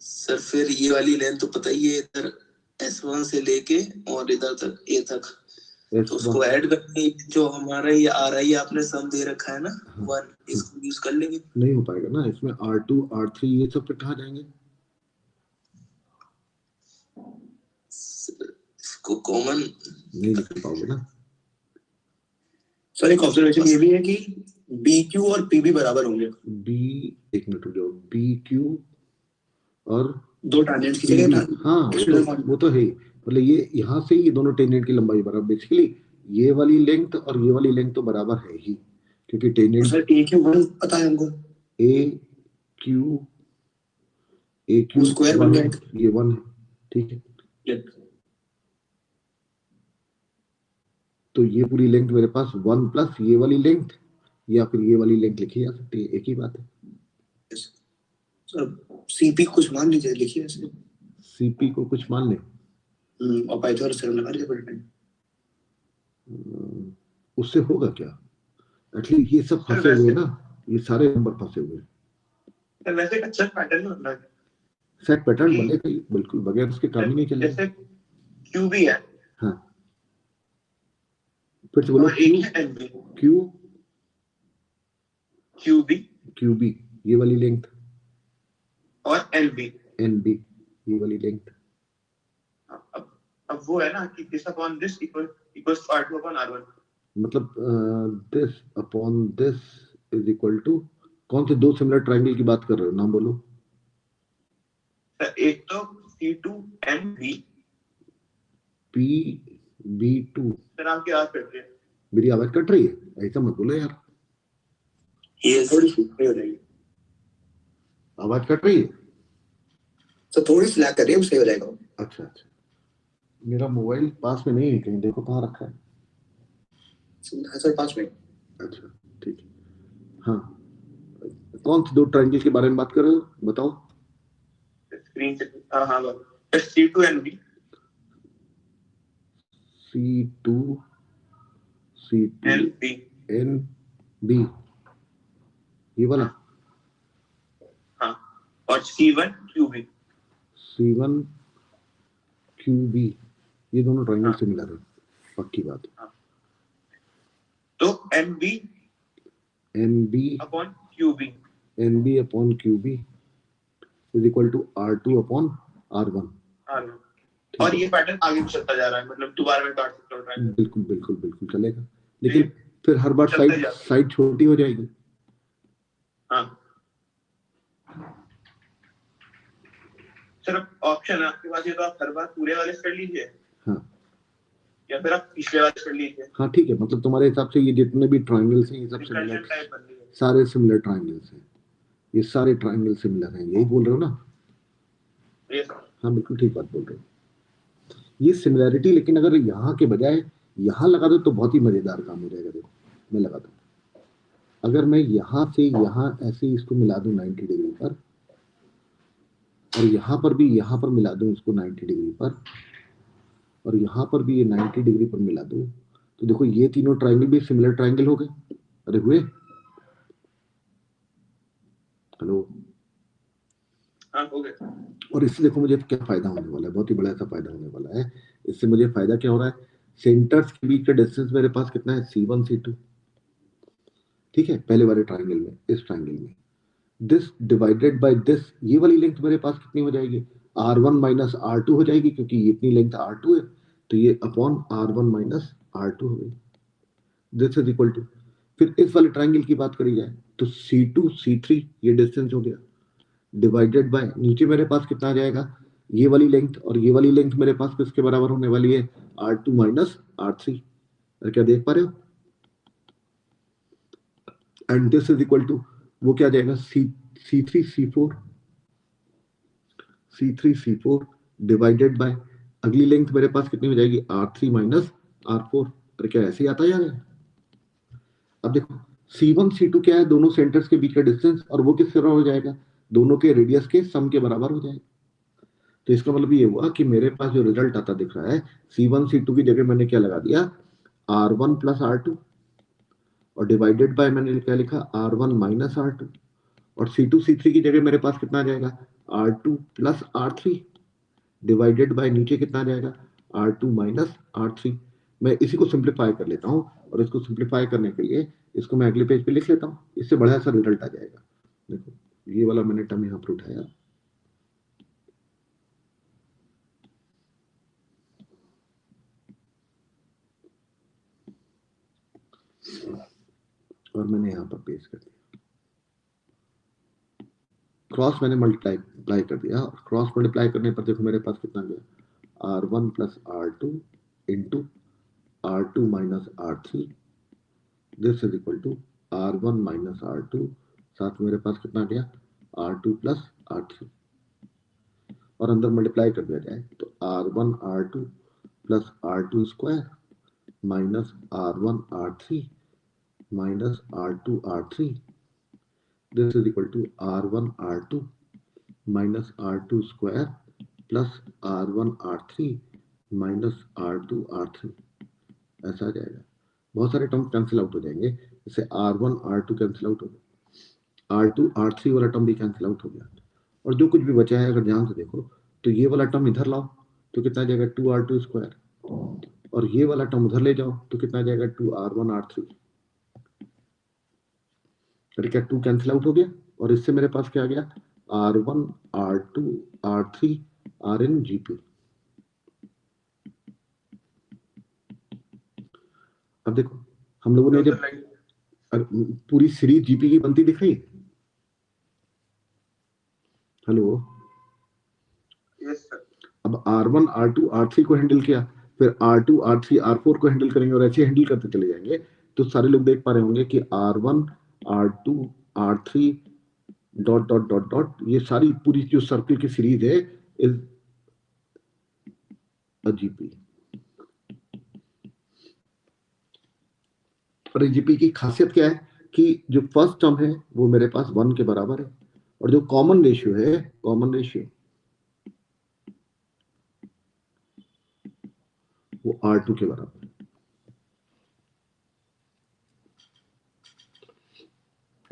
सर फिर ये वाली लेंथ तो पता ही है, इधर S1 से लेके और इधर तक A तक, तो उसको ऐड करके जो हमारा ये RI आपने सम दे रखा है ना 1, इसको यूज कर लेंगे। नहीं हो पाएगा ना, इसमें R2 R3 ये सब फिर कहाँ जाएंगे? इसको कॉमन नहीं लिख पाओगे ना। सर एक ऑब्जर्वेशन ये भी है कि BQ और PB बराबर होंगे। एक मिनट रुक जाओ, BQ और दो टेंजेंट की जगह। हाँ वो तो है, मतलब ये यहाँ से ये दोनों टेंजेंट की लंबाई बराबर, बेसिकली ये वाली लेंथ और ये वाली लेंथ तो बराबर है ही, क्योंकि टेंजेंट। सर AQ1 पता है हमको। AQ स्क्वायर बन जाएगा, ये 1 है। ठीक है, तो ये पूरी लेंथ मेरे पास 1 प्लस ये वाली लेंथ या फिर ये वाली लेंथ लिखी जा सकती है, एक ही बात है। सर CP को कुछ मान लीजिए, लिखिए ऐसे। CP को कुछ मान लें और पाइथागोरस थ्योरम लगा लीजिए। उससे होगा क्या? एटलीस्ट ये सब फंसे हुए ना, ये सारे नंबर फंसे हुए हैं। वैसे एक अच्छा पैटर्न बनना है, सेट पैटर्न बनेगा बिल्कुल, बगैर उसके काम ही नहीं चलेगा। जैसे QB है। हाँ फिर से बोलो। QB ये वाली लेंथ और NB ये वाली लेंथ। अब वो है ना कि this upon this equals to R2 upon R1, मतलब this upon this is equal to कौन से दो सिमिलर ट्रायंगल की बात कर रहे हो? नाम बोलो। एक तो C2MB PB2। सर आपकी आवाज कट रही है। मेरी आवाज कट रही है? ऐसा मत बोलो यार। थोड़ी सी हो जाएगी। आवाज कट रही है तो थोड़ी सी लैग कर रही है, सही हो जाएगा। अच्छा, मेरा मोबाइल पास में नहीं है कहीं, देखो कहाँ रखा है। Sir 5 minute. अच्छा ठीक है। हाँ, कौन से दो ट्रायंगल के बारे में बात कर रहे हो बताओ? स्क्रीन से हाँ C2NB C2NB ये वाला? हाँ, और C1QB ये दोनों ट्रायंगल हाँ। सिमिलर है, पक्की बात। हाँ। तो NB upon QB is equal to R2 upon R1। और ये पैटर्न आगे भी चलता जा रहा है, मतलब दोबारा में काट सकता हूँ। बिल्कुल बिल्कुल बिल्कुल चलेगा, लेकिन फिर हर बार साइड छोटी हो जाएगी। हाँ सर, ऑप्शन है आपके पास, ये तो आप हर बार पूरे वाले कर लीजिए। हाँ, या फिर आप पिछले वाले कर लीजिए। हाँ ठीक है, मतलब तुम्हारे हिसाब से ये जितने भी ट्रायंगल्स हैं ये सब सिमिलर, सारे सिमिलर ट्रायंगल्स हैं, ये सारे ट्रायंगल सिमिलर हैं, यही बोल रहे हो ना? हाँ बिल्कुल ठीक बात बोल रहे हो। ये सिमिलैरिटी लेकिन अगर यहाँ के बजाय यहाँ लगा दो तो बहुत ही मजेदार काम हो जाएगा। देखो मैं लगाता हूँ, अगर मैं यहाँ से यहाँ ऐसे इसको मिला दूं 90 डिग्री पर, और यहाँ पर भी यहाँ पर मिला दूं इसको 90 डिग्री पर, और यहाँ पर भी ये 90 डिग्री पर मिला दूं, तो देखो ये तीनों ट्रायंगल भी सिमिलर ट्रायंगल हो गए। अरे हुए? हेलो? हाँ हो गए। और इससे देखो मुझे क्या फायदा होने वाला है, बहुत ही बड़ा सा फायदा होने वाला है। इससे मुझे फायदा क्या हो रहा है, सेंटर्स के बीच का डिस्टेंस मेरे पास कितना है, C1 C2, ठीक है, पहले वाले ट्रायंगल में, इस ट्रायंगल में दिस डिवाइडेड बाय दिस, ये वाली लेंथ मेरे पास कितनी हो जाएगी, R1 माइनस R2 हो जाएगी, क्योंकि ये इतनी लेंथ R2 है, तो ये अपॉन R1 माइनस R2 हो गई। दिस इज इक्वल टू, फिर इस वाले ट्रायंगल की बात करी जाए तो C2 C3 ये डिस्टेंस हो गया, डिवाइडेड बाय नीचे मेरे पास कितना आ जाएगा, ये वाली लेंथ, और ये वाली लेंथ मेरे पास किसके बराबर होने वाली है, R2 माइनस R3। और क्या देख पा रहे हो? And this is equal to, वो क्या आ जाएगा, C3 C4 डिवाइडेड बाय अगली लेंथ मेरे पास कितनी हो जाएगी, R3 माइनस R4। और क्या ऐसे ही आता जा रहा है? अब देखो C1 C2 क्या है, दोनों सेंटर्स के बीच का डिस्टेंस, और वो किसके बराबर हो जाएगा, दोनों के रेडियस के सम के बराबर हो जाएगा। तो इसका मतलब ये हुआ कि मेरे पास जो रिजल्ट आता दिख रहा है, C1 C2 की जगह मैंने क्या लगा दिया, R1 प्लस R2, और डिवाइडेड बाय मैंने क्या लिखा, R1 माइनस R2, और C2 C3 की जगह मेरे पास कितना आ जाएगा, R2 plus R3, divided bye नीचे कितना आ जाएगा, R2 माइनस R3। मैं इसी को सिंप्लीफाई कर लेता हूँ, और इसको सिंप्लीफाई करने के लिए इसको मैं अगले पेज पे लिख लेता हूँ, इससे बड़ा सा रिजल्ट आ जाएगा। देखो ये वाला मैंने टर्म यहाँ पर उठाया, और मैंने यहाँ पर पेस्ट कर दिया, क्रॉस मैंने मल्टीप्लाई कर दिया, और क्रॉस मल्टीप्लाई करने पर देखो मेरे पास कितना गया, R1 plus R2 into R2 minus R3, this is equal to R1 minus R2, साथ में मेरे पास कितना गया, R2 प्लस R3, और अंदर मल्टीप्लाई कर दिया जाए तो R1 R2 plus R2 square minus R1 R3 minus R2 R3, this is equal to R1 R2 minus R2 square plus R1 R3 minus R2 R3, ऐसा आ जाएगा। बहुत सारे टर्म कैंसिल आउट हो जाएंगे, जैसे R1 R2 कैंसिल आउट हो गया, R2 R3 वाला टर्म भी कैंसिल आउट हो गया, और जो कुछ भी बचा है अगर ध्यान से देखो तो ये वाला टर्म इधर लाओ तो कितना आ जाएगा, 2R2 स्क्वायर, और ये वाला टर्म उधर ले जाओ तो कितना आ जाएगा, 2R1 R3। क्या 2 कैंसिल आउट हो गया, और इससे मेरे पास क्या आ गया, R1 R2 R3 RN GP। अब देखो हम लोगों ने जब पूरी सीरीज जीपी की बनती दिख रही है, हेलो यस सर। अब R1 R2 R3 को हैंडल किया, फिर R2 R3 R4 को हैंडल करेंगे, और ऐसे हैंडल करते चले जाएंगे, तो सारे लोग देख पा रहे होंगे कि R1 R2 R3 dot dot dot dot, ये सारी पूरी जो सर्कल की सीरीज है इज अ जीपी। और जीपी की खासियत क्या है कि जो फर्स्ट टर्म है वो मेरे पास 1 के बराबर है, और जो कॉमन रेशियो है, कॉमन रेशियो वो R2 के बराबर है।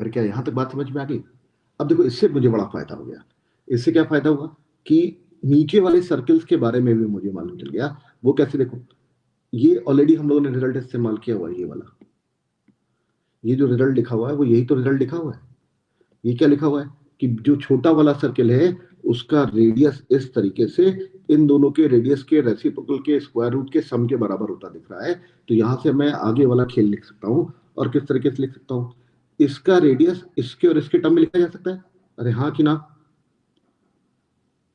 फिर क्या यहां तक बात समझ में आ गई? अब देखो इससे मुझे बड़ा फायदा हो गया। इससे क्या फायदा हुआ कि नीचे वाले सर्कल्स के बारे में भी मुझे मालूम चल गया। वो कैसे? देखो ये ऑलरेडी हम लोगों ने रिजल्ट इस्तेमाल किया हुआ है, ये वाला, ये जो रिजल्ट लिखा हुआ है वो यही तो रिजल्ट लिखा हुआ है। ये क्या लिखा हुआ है कि जो छोटा वाला सर्कल है उसका रेडियस इस तरीके से इन दोनों के रेडियस के रेसिप्रोकल के स्क्वायर रूट के सम के बराबर होता दिख रहा है। तो यहां से मैं आगे वाला खेल लिख सकता हूं। और किस तरीके से लिख सकता हूं? इसका रेडियस इसके और इसके टर्म में लिखा जा सकता है। अरे हाँ कि ना?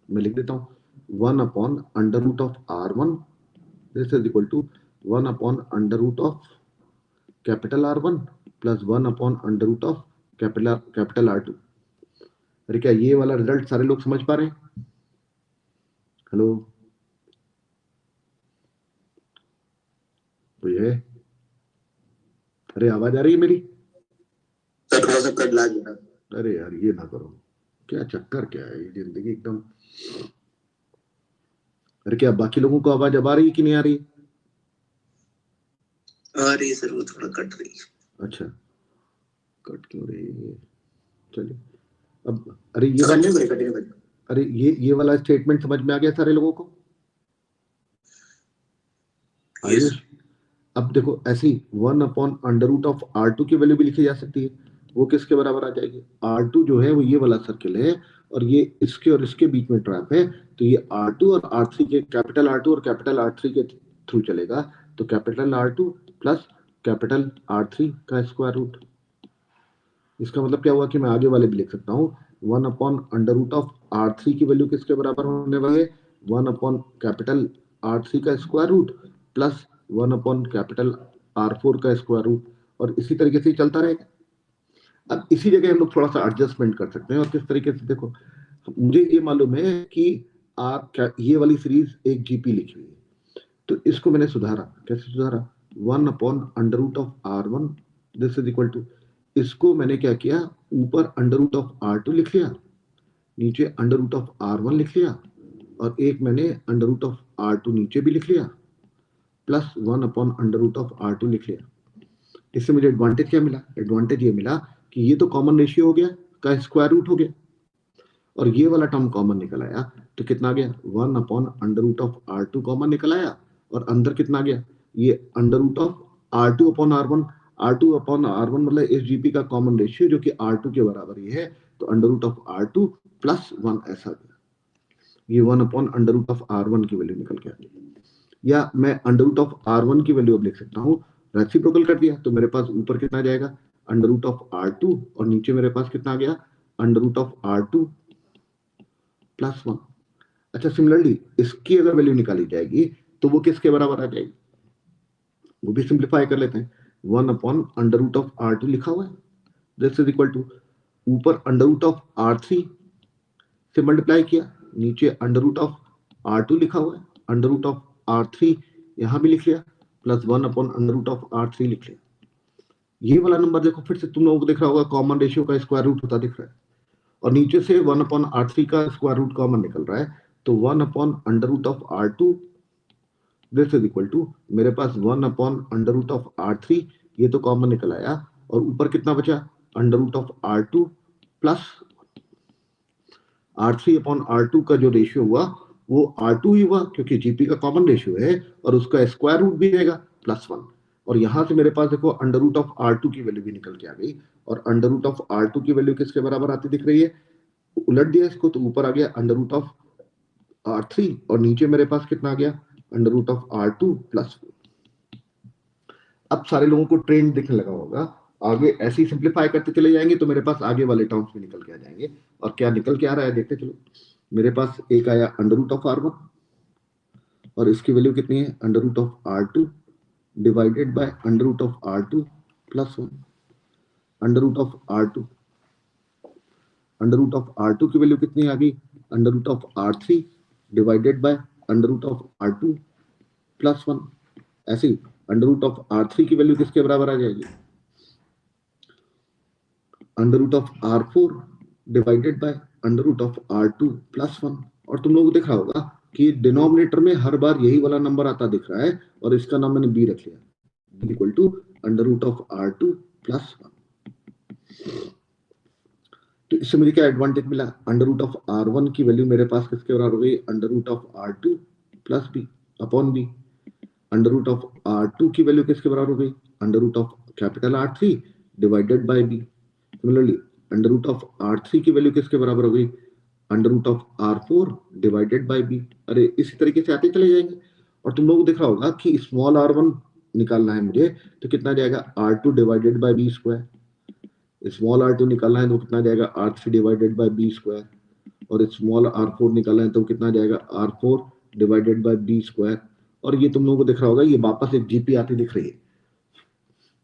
मैं लिख देता हूं 1 upon under root of R1 this is equal to 1 upon under root of capital R1 plus 1 upon under root of capital R2। अरे क्या ये वाला रिजल्ट सारे लोग समझ पा रहे हैं? हेलो, तो ये, अरे आवाज आ रही है मेरी? थोड़ा सा कट ला गया। अरे यार ये ना करो, क्या चक्कर क्या है ये जिंदगी एकदम। अरे क्या बाकी लोगों को आवाज अब आ रही है कि नहीं आ रही? आ रही है सर, वो थोड़ा कट रही है। अच्छा, कट क्यों रही है? चलिए अब, अरे ये वाला, अरे ये वाला स्टेटमेंट समझ में आ गया सारे लोगों को? आयुष, अब देखो ऐसे ही 1 upon under root of R2 की वैल्यू भी लिखी जा सकती है। वो किसके बराबर आ जाएगी? R2 जो है वो ये वाला सर्किल है और ये इसके और इसके बीच में ट्रैप है, तो ये R2 और R3 के, कैपिटल R2 और कैपिटल R3 के थ्रू चलेगा। तो capital R2 plus capital R3 का स्क्वायर रूट। इसका मतलब क्या हुआ कि मैं आगे वाले भी लिख सकता हूँ 1 upon under root of R3 की वैल्यू किसके बराबर होने वाली है? 1 अपॉन कैपिटल R3 का square root plus 1 upon capital R4 का स्क्वायर रूट, और इसी तरीके से ही चलता रहेगा। अब इसी जगह हम लोग थोड़ा सा एडजस्टमेंट कर सकते हैं। और किस तरीके से? देखो मुझे ये मालूम है कि ये वाली सीरीज एक जीपी लिखी हुई है, तो इसको मैंने सुधारा। कैसे सुधारा? 1 upon under root of R1 this is equal to, इसको मैंने क्या किया, ऊपर अंडर रूट ऑफ R2 लिख लिया, नीचे अंडर रूट ऑफ R1 लिख लिया, और एक मैंने अंडर रूट ऑफ R2 नीचे भी लिख लिया, plus 1 upon under root of R2 लिख लिया। इससे मुझे एडवांटेज क्या मिला? एडवांटेज ये मिला कि ये तो कॉमन रेशियो हो गया, का स्क्वायर रूट हो गया, और ये वाला टर्म कॉमन निकल आया। तो कितना आ गया? 1 upon under root of R2 common निकल आया, और अंदर कितना आ गया? ये under root of R2 upon R1। R2 upon R1 मतलब इस जीपी का कॉमन रेशियो जो कि R2 के बराबर ही है, तो under root of R2 plus 1 ऐसा गया। ये 1 upon under root of R1 की वैल्यू निकल के आ गई। या मैं अंडर रूट ऑफ R1 की वैल्यू अब लिख सकता हूँ, रेसिप्रोकल कर दिया तो मेरे पास ऊपर कितना आ जाएगा? अंडर रूट ऑफ R2, और नीचे मेरे पास कितना आ गया? Under root of R2 plus 1। अच्छा, सिमिलरली इसकी अगर वैल्यू निकाली जाएगी तो वो किसके बराबर आ जाएगी? वो भी सिंप्लीफाई कर लेते हैं। 1 upon under root of R2 लिखा हुआ है, दिस इज इक्वल टू ऊपर अंडर रूट ऑफ R3 से मल्टीप्लाई किया, नीचे अंडर रूट ऑफ R2 लिखा हुआ है, अंडर रूट ऑफ R3 यहां भी लिख लिया, plus 1 upon under root of R3 लिख लिया। ये वाला नंबर देखो फिर से तुम लोगों को दिख रहा होगा, कॉमन रेशियो का स्क्वायर रूट होता दिख रहा है, और नीचे से 1 अपॉन R3 का स्क्वायर रूट कॉमन निकल रहा है। तो 1 upon under root of R2 this is equal to, मेरे पास 1 upon under root of R3, ये तो कॉमन निकल आया, और ऊपर कितना बचा? Under root of R2 plus R3 upon R2 का जो रेशियो हुआ वो R2 ही हुआ, क्योंकि जीपी का कॉमन रेशियो है, और उसका स्क्वायर रूट भी रहेगा प्लस 1। और यहां से मेरे पास देखो अंडर रूट ऑफ R2 की वैल्यू भी निकल के आ गई, और अंडर रूट ऑफ R2 की वैल्यू किसके बराबर आती दिख रही है? उलट दिया इसको तो ऊपर आ गया अंडर रूट ऑफ R3, और नीचे मेरे पास कितना आ गया? Under root of R2 plus 1। अब सारे लोगों को ट्रेंड दिखने लगा होगा, आगे ऐसे ही सिंप्लीफाई करते चले जाएंगे तो मेरे पास आगे वाले टर्म्स भी निकल के आ जाएंगे। और क्या निकल के आ रहा है देखते चलो। मेरे पास एक आया अंडर रूट ऑफ R1, और इसकी वैल्यू कितनी है? Under root of R2 divided by under root of R2 plus 1। Under root of R2, under root of R2 की वैल्यू कितनी आ गई? Under root of R3 divided by under root of R2 plus 1। ऐसे ही अंडर रूट ऑफ R3 की वैल्यू किसके बराबर आ जाएगी? Under root of R4 divided by under root of R2 plus 1। और तुम लोगों को दिख रहा होगा कि डिनोमिनेटर में हर बार यही वाला नंबर आता दिख रहा है और इसका नाम मैंने b रख लिया, equal to under root of R2 plus 1। तो इससे मुझे क्या एडवांटेज मिला? अंडर रूट ऑफ R1 की वैल्यू मेरे पास किसके बराबर हो गई? Under root of R2 plus b upon b। Under root of R2 की वैल्यू किसके बराबर हो गई? Under root of capital R3 divided by b। Similarly under root of R3 की वैल्यू किसके बराबर हो गई? Under root of R4 divided by b। अरे इसी तरीके से आते चले जाएंगे। और तुम लोगों को दिख रहा होगा कि स्मॉल r1 निकालना है मुझे, तो कितना जाएगा? R2 divided by b square. Small r2 निकालना है तो कितना जाएगा? R3 divided by b square. और स्मॉल r4 निकालना है तो कितना जाएगा? R4 divided by b square. और ये तुम लोगों को दिख रहा होगा, ये वापस एक जीपी आती दिख रही है।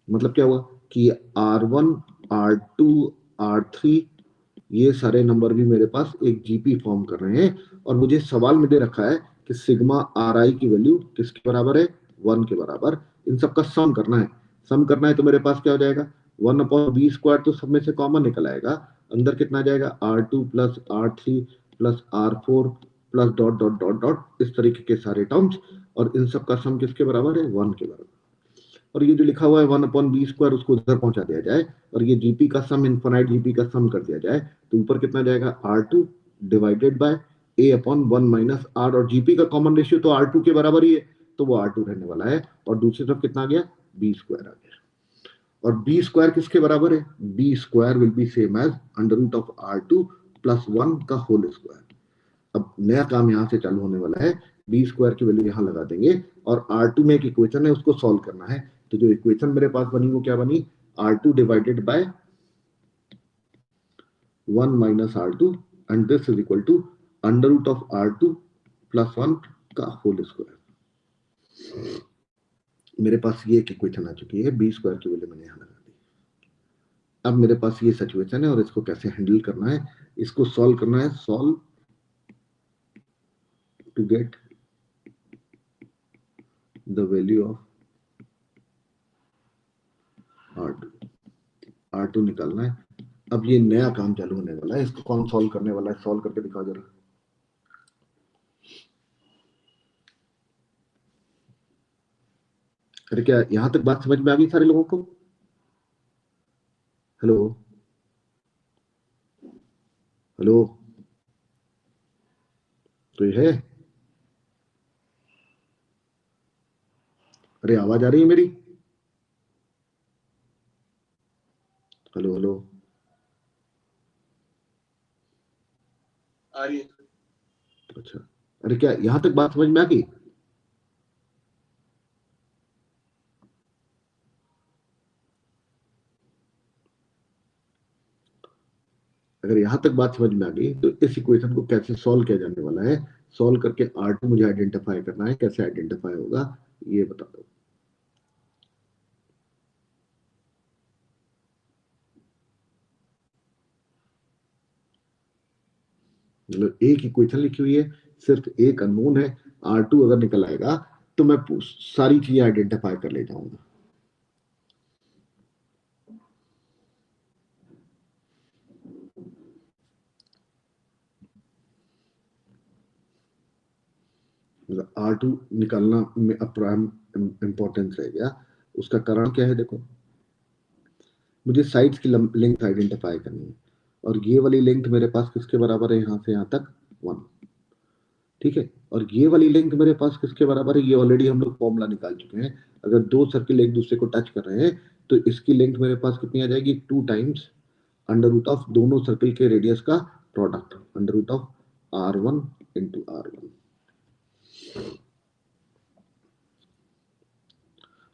मतलब क्या हुआ कि R1 R2 R3 ये सारे नंबर भी मेरे पास एक जीपी फॉर्म कर रहे हैं। और मुझे सवाल में दे रखा है कि सिग्मा RI की वैल्यू किसके बराबर है? 1 के बराबर। इन सबका सम करना है। सम करना है तो मेरे पास क्या हो जाएगा? 1 अपॉन b स्क्वायर, तो सब में से कॉमन निकल आएगा। अंदर कितना जाएगा? R2 plus R3 plus R4 plus dot dot dot dot, इस तरीके के सारे टर्म्स। और इन सब का सम किसके बराबर है? 1 के बराबर। और ये जो लिखा हुआ है 1 अपॉन b स्क्वायर, उसको उधर पहुंचा दिया जाए और ये जीपी का सम, इनफाइनाइट जीपी का सम कर दिया जाए, तो ऊपर कितना जाएगा? R2 divided bye a upon 1 minus r। और जीपी का कॉमन रेशियो तो R2 के बराबर ही है, तो वो R2 रहने वाला है। और दूसरी तरफ कितना आ गया? b स्क्वायर आ गया। और b स्क्वायर किसके बराबर है? b square will be same as under root of R2 plus 1 का होल स्क्वायर। अब नया काम यहां से चालू होने वाला है। b स्क्वायर की वैल्यू यहां लगा देंगे और R2 में एक इक्वेशन है, उसको सॉल्व करना है। तो जो इक्वेशन मेरे पास बनी वो क्या बनी? R2 divided by 1 minus R2 and this is equal to under root of R2 plus 1 का होल स्क्वायर। मेरे पास ये एक इक्वेशन आ चुकी है। b स्क्वायर की वैल्यू मैंने यहां लगा दी। अब मेरे पास ये सिचुएशन है और इसको कैसे हैंडल करना है, इसको सॉल्व करना है। Solve to get the value of R2 निकालना है। अब ये नया काम चालू होने वाला है। इसको कौन सॉल्व करने वाला है? सॉल्व करके दिखाओ जरा। अरे क्या यहां तक बात समझ में आ गई सारे लोगों को? हेलो हेलो, तो ये है? अरे आवाज आ रही है मेरी? हेलो हेलो, आ रही है। अच्छा, अरे क्या यहां तक बात समझ में आ गई? अगर यहां तक बात समझ में आ गई तो इस इक्वेशन को कैसे सॉल्व किया जाने वाला है। सॉल्व करके R2 मुझे आइडेंटिफाई करना है। कैसे आइडेंटिफाई होगा ये बता दो। मतलब एक इक्वेशन लिखी हुई है, सिर्फ एक अननोन है। R2 अगर निकल आएगा तो मैं सारी चीजें आइडेंटिफाई कर ले जाऊंगा। मतलब R2 निकालना में प्राइम इंपॉर्टेंस रह गया। उसका कारण क्या है? देखो, मुझे साइड्स की लेंथ आइडेंटिफाई करनी है और ये वाली लेंथ मेरे पास किसके बराबर है? यहां से यहां तक 1, ठीक है। और ये वाली लेंथ मेरे पास किसके बराबर है? ये ऑलरेडी हम लोग फॉर्मूला निकाल चुके हैं। अगर दो सर्किल एक दूसरे को टच कर रहे हैं तो इसकी लेंथ मेरे पास कितनी आ जाएगी? 2 टाइम्स अंडर रूट ऑफ दोनों सर्किल के रेडियस का product, under root of R1 into R1।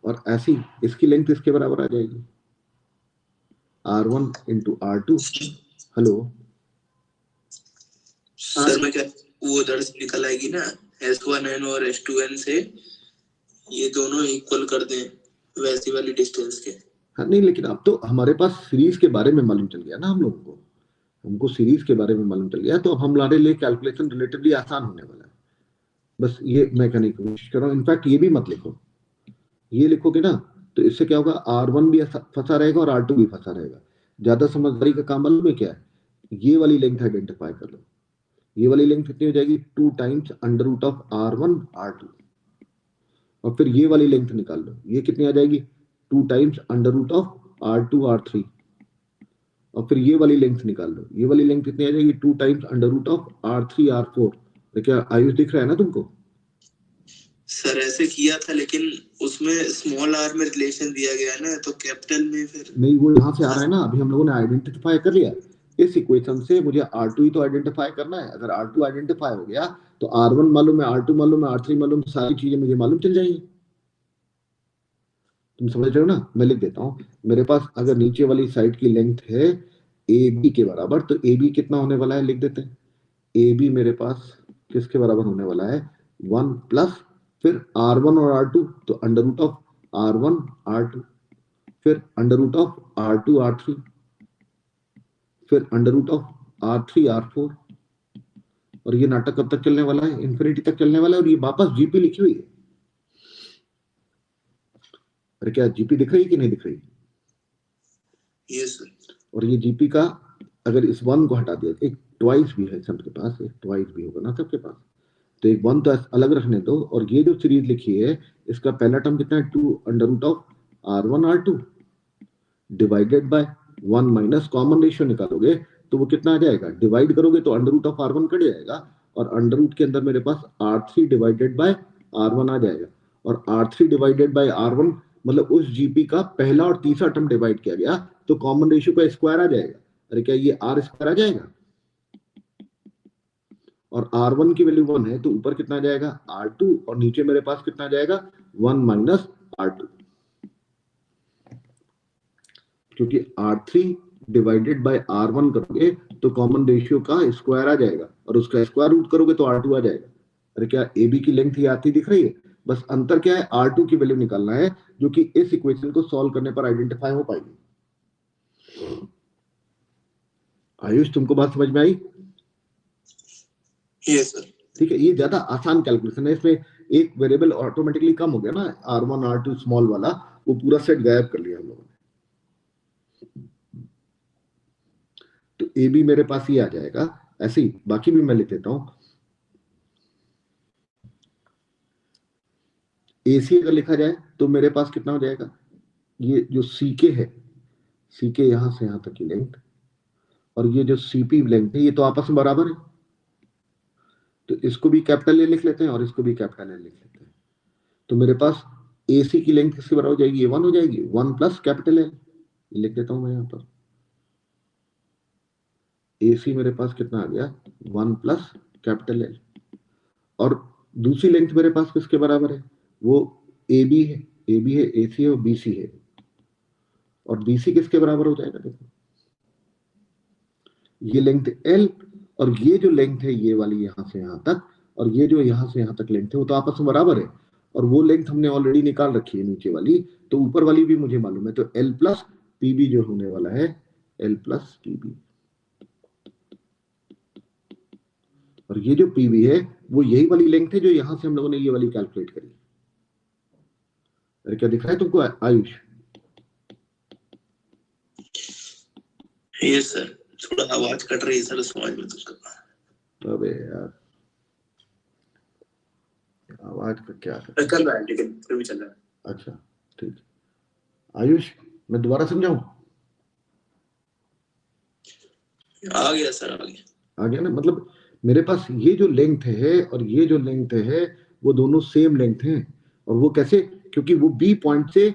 और ऐसी इसकी लेंथ इसके बराबर आ जाएगी R1 into R2। Hello sir मैं क्या वो उधर से निकल आएगी ना, S1n और S2n से ये दोनों इक्वल कर दें वैसी वाली डिस्टेंस के। हाँ नहीं, लेकिन अब तो हमारे पास सीरीज के बारे में मालूम चल गया ना हम लोगों को। हमको सीरीज के बारे में मालूम चल गया तो अब हमारे लिए कैलकुलेशन रिलेटिवली आसान होने वाला है। बस ये मैं कहने की कोशिश कर रहा हूँ। इनफैक्ट ये भी मत लिखो, ये लिखोगे ना तो इससे क्या होगा, R1 भी फंसा रहेगा और R2 भी फंसा रहेगा। ज्यादा समझदारी का काम मालूम है क्या है, ये वाली लेंथ आइडेंटिफाई कर लो। ये वाली लेंथ कितनी हो जाएगी, 2 times under root of R1 R2। और फिर ये वाली लेंथ निकाल लो, ये कितनी आ जाएगी, 2 times under root of R2 R3। और फिर ये वाली लेंथ निकाल लो, ये वाली लेंथ कितनी आ जाएगी, 2 times under root of R3 R4। तो क्या आयुष दिख रहा है ना तुमको? सर ऐसे किया था लेकिन उसमें स्मॉल आर में रिलेशन दिया गया है ना, तो कैपिटल में फिर नहीं, वो यहाँ से आ रहा है ना, अभी हम लोगों ने आइडेंटिफाई कर लिया। इस इक्वेशन से मुझे R2 ही तो आइडेंटिफाई करना है। अगर R2 आइडेंटिफाई हो गया तो R1 मालूम है, R2 मालूम है, R3 मालूम, सारी चीजें मुझे मालूम चल जाएंगी। तुम समझ रहे हो ना? मैं लिख देता हूँ, मेरे पास अगर नीचे वाली साइड की लेंथ है AB के बराबर, तो AB कितना होने वाला है, लिख देते हैं। AB मेरे पास किसके बराबर होने वाला है, 1 प्लस फिर R1 और R2, तो under root of R1 R2, फिर under root of R2 R3, फिर under root of R3 R4। और ये नाटक कब तक चलने वाला है, इन्फिनिटी तक चलने वाला है। और ये वापस जीपी लिखी हुई है। अरे क्या जीपी दिख रही है कि नहीं दिख रही? Yes sir. और ये जीपी का अगर इस 1 को हटा दिया, एक ट्वाइस भी है सबके पास, एक ट्वाइस भी होगा ना सबके पास, तो एक 1 तो अलग रखने दो। और ये जो सीरीज लिखी है इसका पहला टर्म कितना है, 2 under root of R1 R2 divided by 1 minus common ratio निकालोगे तो वो कितना आ जाएगा, डिवाइड करोगे तो under root of R1 cut जाएगा, और अंडर रूट के अंदर मेरे पास R3 डिवाइडेड बाय R1 आ जाएगा। और R3 डिवाइडेड बाय R1 मतलब उस जीपी का पहला और तीसरा टर्म डिवाइड किया गया तो कॉमन रेशियो का स्क्वायर आ जाएगा। अरे क्या ये R स्क्वायर आ जाएगा? और R1 की वैल्यू 1 है तो ऊपर कितना आ जाएगा, R2, और नीचे मेरे पास कितना आ जाएगा, 1 माइनस R2, क्योंकि R3 डिवाइडेड बाय R1 करोगे तो कॉमन रेशियो का स्क्वायर आ जाएगा, और उसका स्क्वायर रूट करोगे तो R2 आ जाएगा। अरे क्या AB की लेंथ ये आती दिख रही है? बस अंतर क्या है, R2 की वैल्यू निकालना है, जो कि इस इक्वेशन को सॉल्व करने पर आइडेंटिफाई हो पाएगी। आयुष तुमको बात समझ में आई? Yes sir. ठीक है, ये ज्यादा आसान कैलकुलेशन है। इसमें एक वेरिएबल ऑटोमेटिकली कम हो गया ना, R1 R2 स्मॉल वाला, वो पूरा सेट गायब कर लिया हम लोगों ने। तो AB मेरे पास ये आ जाएगा। ऐसे ही बाकी भी मैं लिख देता हूं। AC अगर लिखा जाए तो मेरे पास कितना हो जाएगा, ये जो CK है, CK यहां से यहां तक की लेंथ, और ये जो CP लेंथ है, ये तो आपस में बराबर है, तो इसको भी कैपिटल ए लिख लेते हैं और इसको भी कैपिटल ए लिख लेते हैं। तो मेरे पास AC की लेंथ किसके बराबर हो जाएगी, ये 1 हो जाएगी, 1 प्लस कैपिटल ए, लिख देता हूं मैं यहां पर। AC मेरे पास कितना आ गया, 1 प्लस कैपिटल एल। और दूसरी लेंथ मेरे पास किसके बराबर है, वो AB है, AB है, AC है और BC है। और BC किसके बराबर हो जाएगा, देखो ये लेंथ L, और ये जो लेंथ है ये वाली यहां से यहां तक, और ये जो यहां से यहां तक लेंथ है वो तो आपस में बराबर है। और वो लेंथ हमने ऑलरेडी निकाल रखी है नीचे वाली, तो ऊपर वाली भी मुझे मालूम है। तो L प्लस PB जो होने वाला है, L प्लस PB। और ये जो PB है वो यही वाली लेंथ है जो यहां से हम लोगों ने ये वाली कैलकुलेट करी। अरे क्या दिख रहा है तुमको आयुष? यस सर, थोड़ा आवाज कट रही है सर समझ में तुमको। अबे यार आवाज का क्या कर रहा है लेकिन फिर भी चल रहा है। अच्छा ठीक। आयुष मैं दोबारा समझाऊं? आ गया सर, आ गया ना, मतलब मेरे पास ये जो लेंथ है और ये जो लेंथ है वो दोनों सेम लेंथ हैं। और वो कैसे, क्योंकि वो B पॉइंट से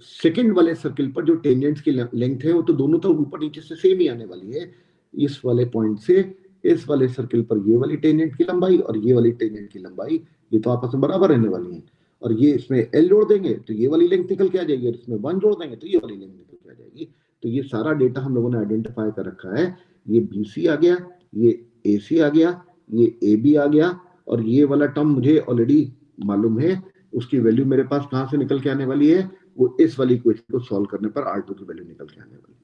सेकंड वाले सर्किल पर जो टेंजेंट्स की लेंथ है वो तो दोनों तो ऊपर नीचे से सेम ही आने वाली है। इस वाले पॉइंट से इस वाले सर्किल पर ये वाली टेंजेंट की लंबाई और ये वाली टेंजेंट की लंबाई ये तो आपस में बराबर रहने वाली है। और ये इसमें L जोड़ देंगे तो ये वाली लेंथ निकल के आ जाएगी, और इसमें 1 जोड़ देंगे तो ये वाली लेंथ निकल के आ जाएगी। तो ये सारा डेटा हम लोगों ने आइडेंटिफाई कर रखा है। ये BC आ गया, ये AC आ गया, ये AB आ गया, और ये वाला टर्म मुझे ऑलरेडी मालूम है। उसकी वैल्यू मेरे पास कहां से निकल के आने वाली है, वो इस वाली इक्वेशन को सॉल्व करने पर R2 की वैल्यू निकल के आने वाली है।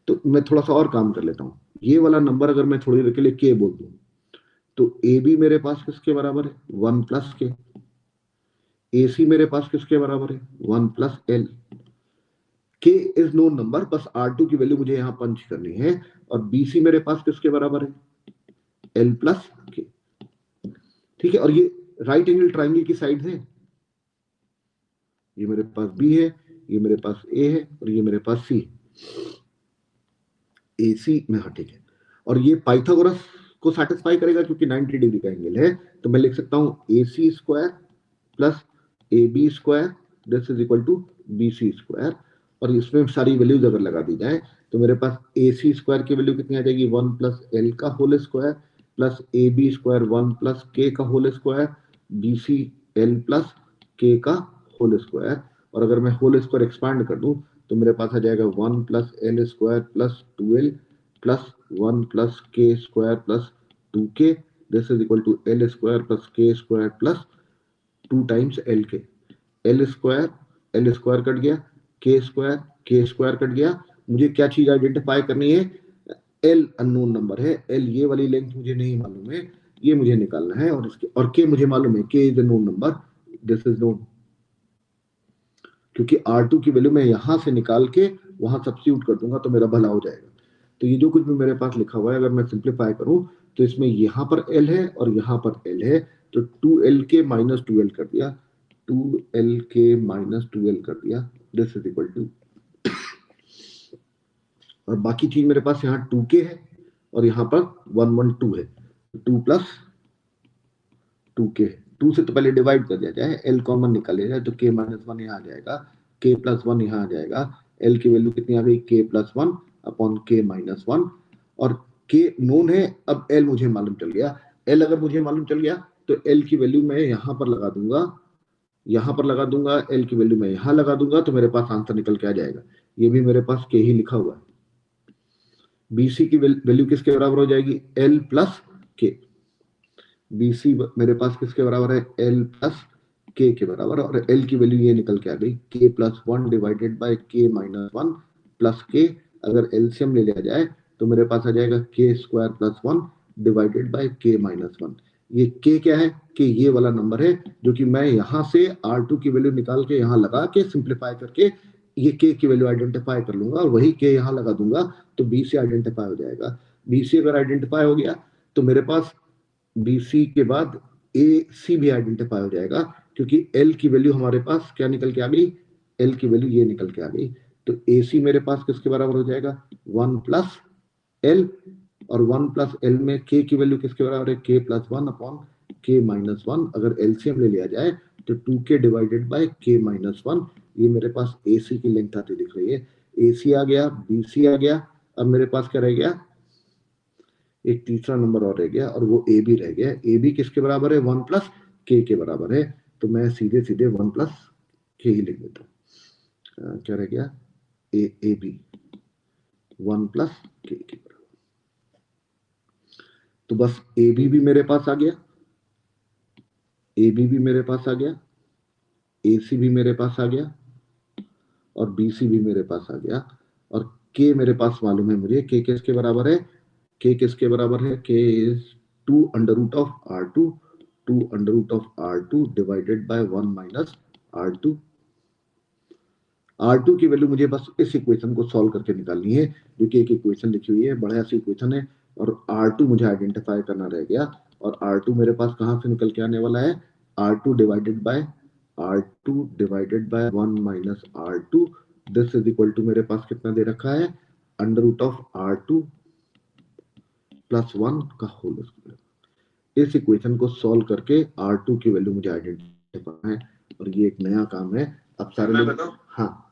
तो मैं थोड़ा सा और काम कर लेता हूं। ये वाला नंबर अगर मैं थोड़ी देर के लिए K बोल दूं तो AB मेरे पास किसके बराबर है, 1 प्लस K। AC मेरे पास किसके बराबर है 1 plus L. K is known number, बस R2 की वैल्यू मुझे यहाँ पंच करनी है। और BC मेरे पास किसके बराबर है L प्लस K। ठीक है, और ये राइट एंगल ट्राइंगल की साइड है, ये मेरे पास B है, ये मेरे पास A है और ये मेरे पास C है। AC में, हाँ ठीक है। और ये पाइथागोरस को सेटिस्फाई करेगा क्योंकि 90 डिग्री का एंगल है। तो मैं लिख सकता हूं AC square plus AB square this is equal to BC square. और इसमें सारी वैल्यूज अगर लगा दी जाए तो मेरे पास AC स्क्वायर की वैल्यू कितनी आ जाएगी 1 प्लस एल का whole square plus AB square 1 plus K का whole square BC L plus K का होल स्क्वायर। और अगर मैं होल स्क्वायर एक्सपांड कर दूं तो मेरे पास आ जाएगा 1 plus L square plus 2L plus 1 plus K square plus 2K this is equal to L square plus K square plus 2 times L K. L square cut गया, के स्क्वायर कट गया। मुझे क्या चीज आइडेंटिफाई करनी है, एल अननोन नंबर है, एल ये वाली लेंथ मुझे नहीं मालूम है, ये मुझे निकालना है। और इसके और के मुझे मालूम है, K is a known number, this is known. क्योंकि R2 की वैल्यू मैं यहां से निकाल के वहां सब्स्टिट्यूट कर दूंगा तो मेरा भला हो जाएगा। तो ये जो कुछ भी मेरे पास लिखा हुआ है अगर मैं सिंप्लीफाई करूं तो इसमें यहां पर L है और यहां पर L है, तो 2L के माइनस 2L कर दिया, 2L के माइनस 2L कर दिया, दिस इज इक्वल टू। और बाकी चीज मेरे पास यहाँ 2K है और यहाँ पर 112 है, 2 प्लस 2K। 2 से तो पहले डिवाइड कर दिया जाए, L कॉमन निकाले जाए तो K माइनस 1 यहाँ आ जाएगा, K प्लस 1 यहाँ आ जाएगा। L की वैल्यू कितनी आ गई K plus 1 upon K minus 1। और K नोन है, अब L मुझे मालूम चल गया। L अगर मुझे मालूम चल गया तो L की वैल्यू मैं यहाँ पर लगा दूंगा, यहाँ पर लगा दूंगा, L की वैल्यू मैं यहाँ लगा दूंगा तो मेरे पास आंसर निकल के आ जाएगा। ये भी मेरे पास K ही लिखा हुआ है। BC की वैल्यू किसके बराबर हो जाएगी L प्लस K। BC मेरे पास किसके बराबर है L प्लस K के बराबर, और L की वैल्यू ये निकल के आ गई K plus 1 divided bye K minus 1 plus K। अगर एलसीएम ले लिया जाए तो मेरे पास आ जाएगा K square plus 1 divided bye K minus 1। ये K क्या है कि ये वाला नंबर है जो कि मैं यहाँ से R2 की वैल्यू निकाल के यहाँ लगा के सिंप्लीफाई करके ये K की वैल्यू आइडेंटिफाई कर लूंगा और वही K यहाँ लगा दूंगा तो BC आइडेंटिफाई हो जाएगा। BC अगर आइडेंटिफाई हो गया तो मेरे पास BC के बाद AC भी आइडेंटिफाई हो जाएगा, क्योंकि L की वैल्यू हमारे पास क्या निकल के आ गई, L की वैल्यू ये निकल के आ गई। तो AC मेरे पास किसके बराबर हो जाएगा 1 प्लस L, और 1 प्लस L में K की वैल्यू किसके बराबर है K plus 1 upon K minus 1। अगर LCM ले लिया जाए तो 2K divided by K minus 1। ये मेरे पास AC की लेंथ आती दिख रही है। AC आ गया, BC आ गया, अब मेरे पास क्या रह गया, एक तीसरा नंबर और रह गया और वो ए बी रह गया। ए बी किसके बराबर है 1 प्लस के के बराबर है, तो मैं सीधे सीधे 1 प्लस के ही लिख देता हूँ। क्या रह गया ए बी 1 प्लस के के बराबर। तो बस ए बी भी मेरे पास आ गया, ए बी भी मेरे पास आ गया, ए सी भी मेरे पास आ गया और बी सी भी मेरे पास आ गया। और के मेरे पास मालूम है मुझे, के किसके बराबर है, के किसके बराबर है, K is 2 under root of R2, 2 under root of R2 divided by 1 minus R2। R2 की वैल्यू मुझे बस इस इक्वेशन को सॉल्व करके निकालनी है, जो कि एक इक्वेशन लिखी हुई है, बढ़िया सी इक्वेशन है। और R2 मुझे आइडेंटिफाई करना रह गया, और R2 मेरे पास कहां से निकल के आने वाला है, R2 divided by 1 minus R2। This is equal to मेरे पास कितना दे रखा है, under root of R2 plus 1 का होल स्क्वायर। इस इक्वेशन को सॉल्व करके R2 की वैल्यू मुझे आइडेंटिफाई है, और ये एक नया काम है। अब सारे लोग, हाँ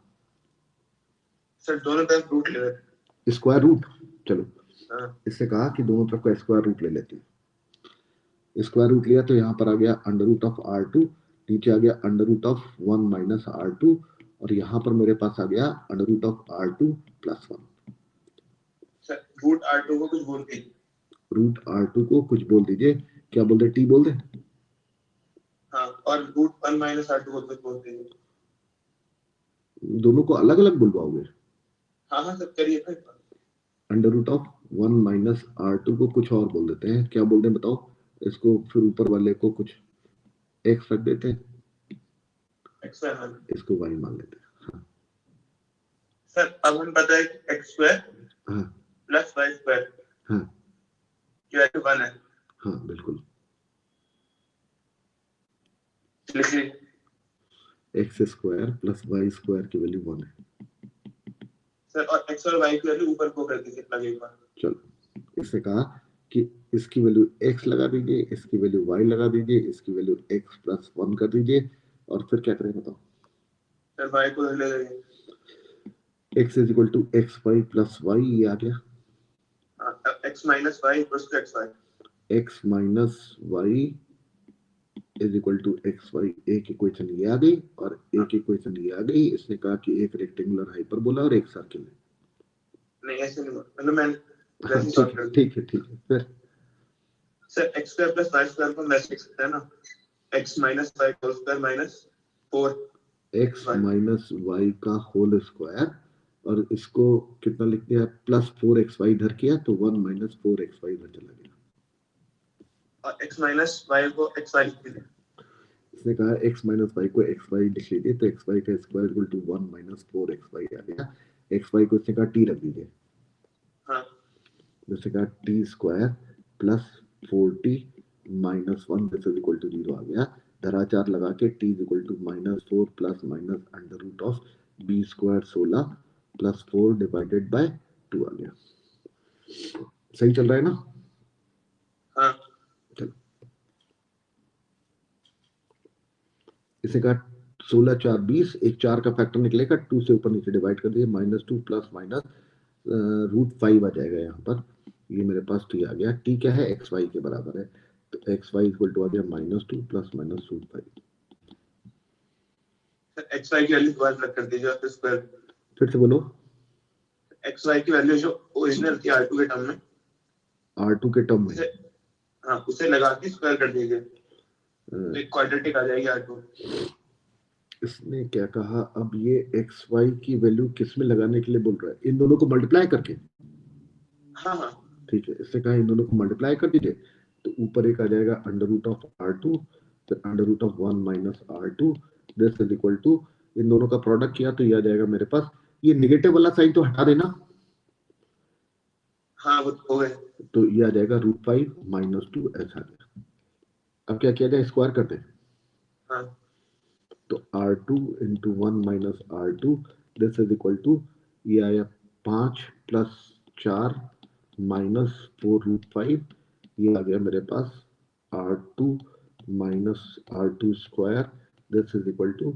सर दोनों तरफ रूट ले लेते, स्क्वायर रूट, चलो हाँ। इससे कहा कि दोनों तरफ का स्क्वायर रूट ले लेते हैं। स्क्वायर रूट लिया तो यहाँ पर आ गया अंडर रूट ऑफ R2, नीचे आ गया under root of 1 minus R2, और यहाँ पर मेरे पास आ गया under root of R2 plus 1। Sir root R2 को कुछ बोल दीजिए, रूट R2 को कुछ बोल दीजिए, क्या बोल दे, टी बोल दे, हाँ, और रूट 1 माइनस R2 को कुछ बोल दीजिए। दोनों को अलग अलग बुलवाओगे, हाँ हाँ सर करिए फिर। Under root of 1 minus R2 को कुछ और बोल देते हैं, क्या बोलते हैं बताओ इसको, फिर ऊपर वाले को कुछ एक्स रख देते हैं, एक्स स्क्वायर इसको y मान लेते हैं। हाँ सर अब हम पता है एक्स स्क्वायर हाँ प्लस वाई स्क्वायर हाँ की वैल्यू 1 है। हाँ बिल्कुल। लिखिए x square plus y square की वैल्यू 1 है। सर और एक्स और वाई की वैल्यू ऊपर को कर दीजिए लगे एक बार। चलो इसने कहा कि इसकी वैल्यू x लगा दीजिए, इसकी वैल्यू y लगा दीजिए, इसकी वैल्यू x प्लस 1 कर दीजिए और फिर क्या करें बताओ। सर वाई को ले लेंगे, x is equal to x y plus y, ये आ गया। X minus y equals to x y. x minus y is equal to x y, एक इक्वेशन ये आ गई और एक इक्वेशन ये आ गई। इसने कहा कि एक रेक्टेंगुलर हाइपरबोला और एक सर्किल है। नहीं ऐसे नहीं मतलब मैं हाँ वैसे सॉल्व कर ठीक है फिर sir x square plus y square को वैसे लिख सकते हैं ना, x minus y whole square minus 4 x minus y का होल स्क्वायर और इसको कितना लिख दिया, प्लस 4xy इधर किया तो 1 माइनस 4xy इधर चला गया और एक्स माइनस वाई को एक्स वाई लिख दीजिए। इसने कहा x माइनस वाई को xy लिख लीजिए तो xy का square equal to 1 minus 4xy आ गया। xy को इसने कहा t रख दीजिए। हाँ इसने कहा t square plus 4t minus 1 this is equal to 0 आ गया। धराचार लगा के t is equal to minus 4 plus minus under root of b square 16 plus 4 divided by 2 आ गया। सही चल रहा है ना? हाँ चलो इसे कहा 16 4 20, एक 4 का फैक्टर निकलेगा, 2 से ऊपर नीचे डिवाइड कर दिए, माइनस 2 प्लस माइनस रूट 5 आ जाएगा यहाँ पर। ये मेरे पास t आ गया। t क्या है, एक्स वाई के बराबर है तो एक्स वाई इक्वल टू आ गया minus 2 plus minus root 5। Sir x Y की वैल्यू दोबारा अलग कर दीजिए और स्क्वायर। फिर से बोलो। एक्स वाई की वैल्यू जो ओरिजिनल थी R2 के टर्म में, R2 के टर्म में हाँ उसे लगा के स्क्वायर कर दीजिए तो एक क्वाड्रेटिक आ जाएगी R2। इसने क्या कहा, अब ये एक्स वाई की वैल्यू किस में लगाने के लिए बोल रहा है, इन दोनों को मल्टीप्लाई करके। हाँ हाँ ठीक है, इसने कहा इन दोनों को मल्टीप्लाई कर दीजिए तो ऊपर एक आ जाएगा अंडर रूट ऑफ R2 फिर under root of 1 minus R2 this is equal to, इन दोनों का प्रोडक्ट किया तो ये आ जाएगा मेरे पास, ये नेगेटिव वाला साइन तो हटा देना। हाँ वो हो गए। तो ये आ जाएगा रूट 5 माइनस 2 ऐसा आ गया। अब क्या किया जाए, स्क्वायर कर दे। हाँ तो R2 into 1 minus R2 this is equal to, ये आया 5 प्लस 4 माइनस 4 रूट 5, ये आ गया मेरे पास R2 minus R2 square this is equal to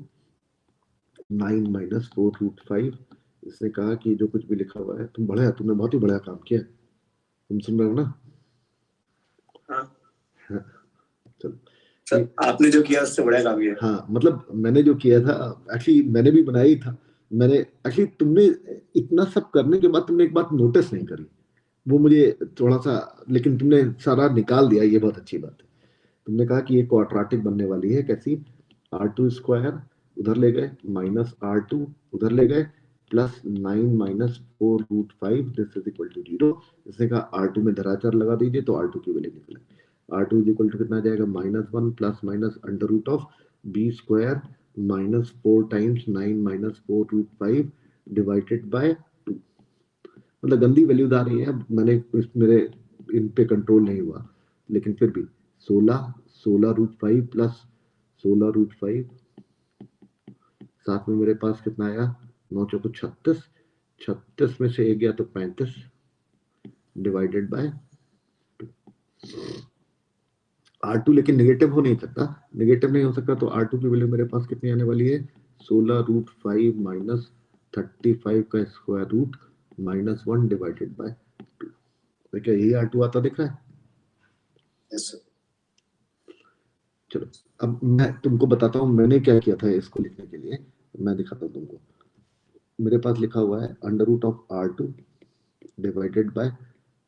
9 minus 4 root 5। इसने कहा कि जो कुछ भी लिखा हुआ है, तुमने बहुत ही बड़ा काम किया, तुम सुन रहे हो ना? हाँ चलो सर आपने जो किया उससे बड़ा काम किया। हाँ मतलब मैंने जो किया था, एक्चुअली मैंने भी बनाई था। मैंने एक्चुअली, तुमने इतना सब करने के बाद तुमने एक बात नोटिस नहीं करी, वो मुझे थोड़ा सा, लेकिन तुमने सारा निकाल दिया, ये बहुत अच्छी बात है। तुमने कहा कि ये क्वाड्रेटिक बनने वाली है, कैसी, R2 स्क्वायर उधर ले गए माइनस R2 उधर ले गए plus 9 minus 4 root 5 this is equal to 0। इसने कहा R2 में धराचार लगा दीजिए तो R2 की वैल्यू निकले। R2 इज इक्वल टू कितना आ जाएगा, minus 1 plus minus under root of b square minus 4 times 9 minus 4 root 5 divided by 2। मतलब गंदी वैल्यूज आ रही है, मैंने मेरे इन पे कंट्रोल नहीं हुआ, लेकिन फिर भी 16 रूट 5 प्लस 16 रूट 5, साथ में मेरे पास कितना आया, 9 चौको 36, 36 में से एक गया तो 35 डिवाइडेड बाय R2, लेकिन नेगेटिव हो नहीं सकता, नेगेटिव नहीं हो सकता तो R2 की वैल्यू मेरे पास कितनी आने वाली है, 16 रूट 5 माइनस 35 का square root minus 1 divided by 2। तो क्या यही R2 आता दिख रहा है? Yes sir. चलो अब मैं तुमको बताता हूँ मैंने क्या किया था इसको लिखने के लिए, मैं दिखाता हूँ तुमको। मेरे पास लिखा हुआ है under root of R2 divided by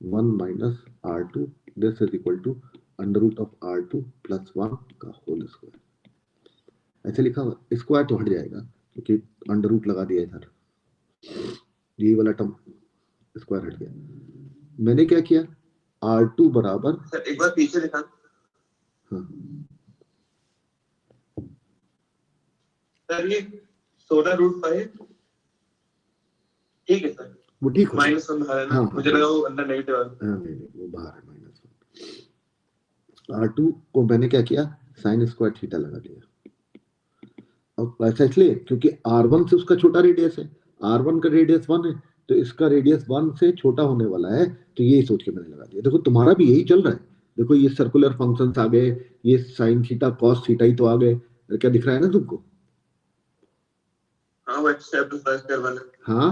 1 minus R2 this is equal to under root of R2 plus 1 का होल स्क्वायर। ऐसे लिखा हुआ, स्क्वायर तो हट जाएगा क्योंकि अंडर रूट लगा दिया इधर, यही वाला टर्म स्क्वायर हट गया। मैंने क्या किया, R2 बराबर, सर एक बार पीछे लिखा। हाँ सर ये 16√5 ठीक है सर, वो ठीक हो -1 बाहर है ना। हाँ, मुझे लगा वो अंदर नेगेटिव है। नहीं वो बाहर है -1। R2 को मैंने क्या किया, साइन स्क्वायर थीटा लगा दिया। अब ऐसा इसलिए क्योंकि R1 से उसका छोटा रेडियस है, R1 का रेडियस 1 है, तो इसका रेडियस 1 से छोटा होने वाला है, तो ये सोच के मैंने लगा दिया। देखो तुम्हारा भी यही चल रहा है, देखो ये सर्कुलर फंक्शंस आ गए, ये साइन थीटा कॉस थीटा ही तो आ गए, क्या दिख रहा है ना तुमको? हाँ वो x + y² हाँ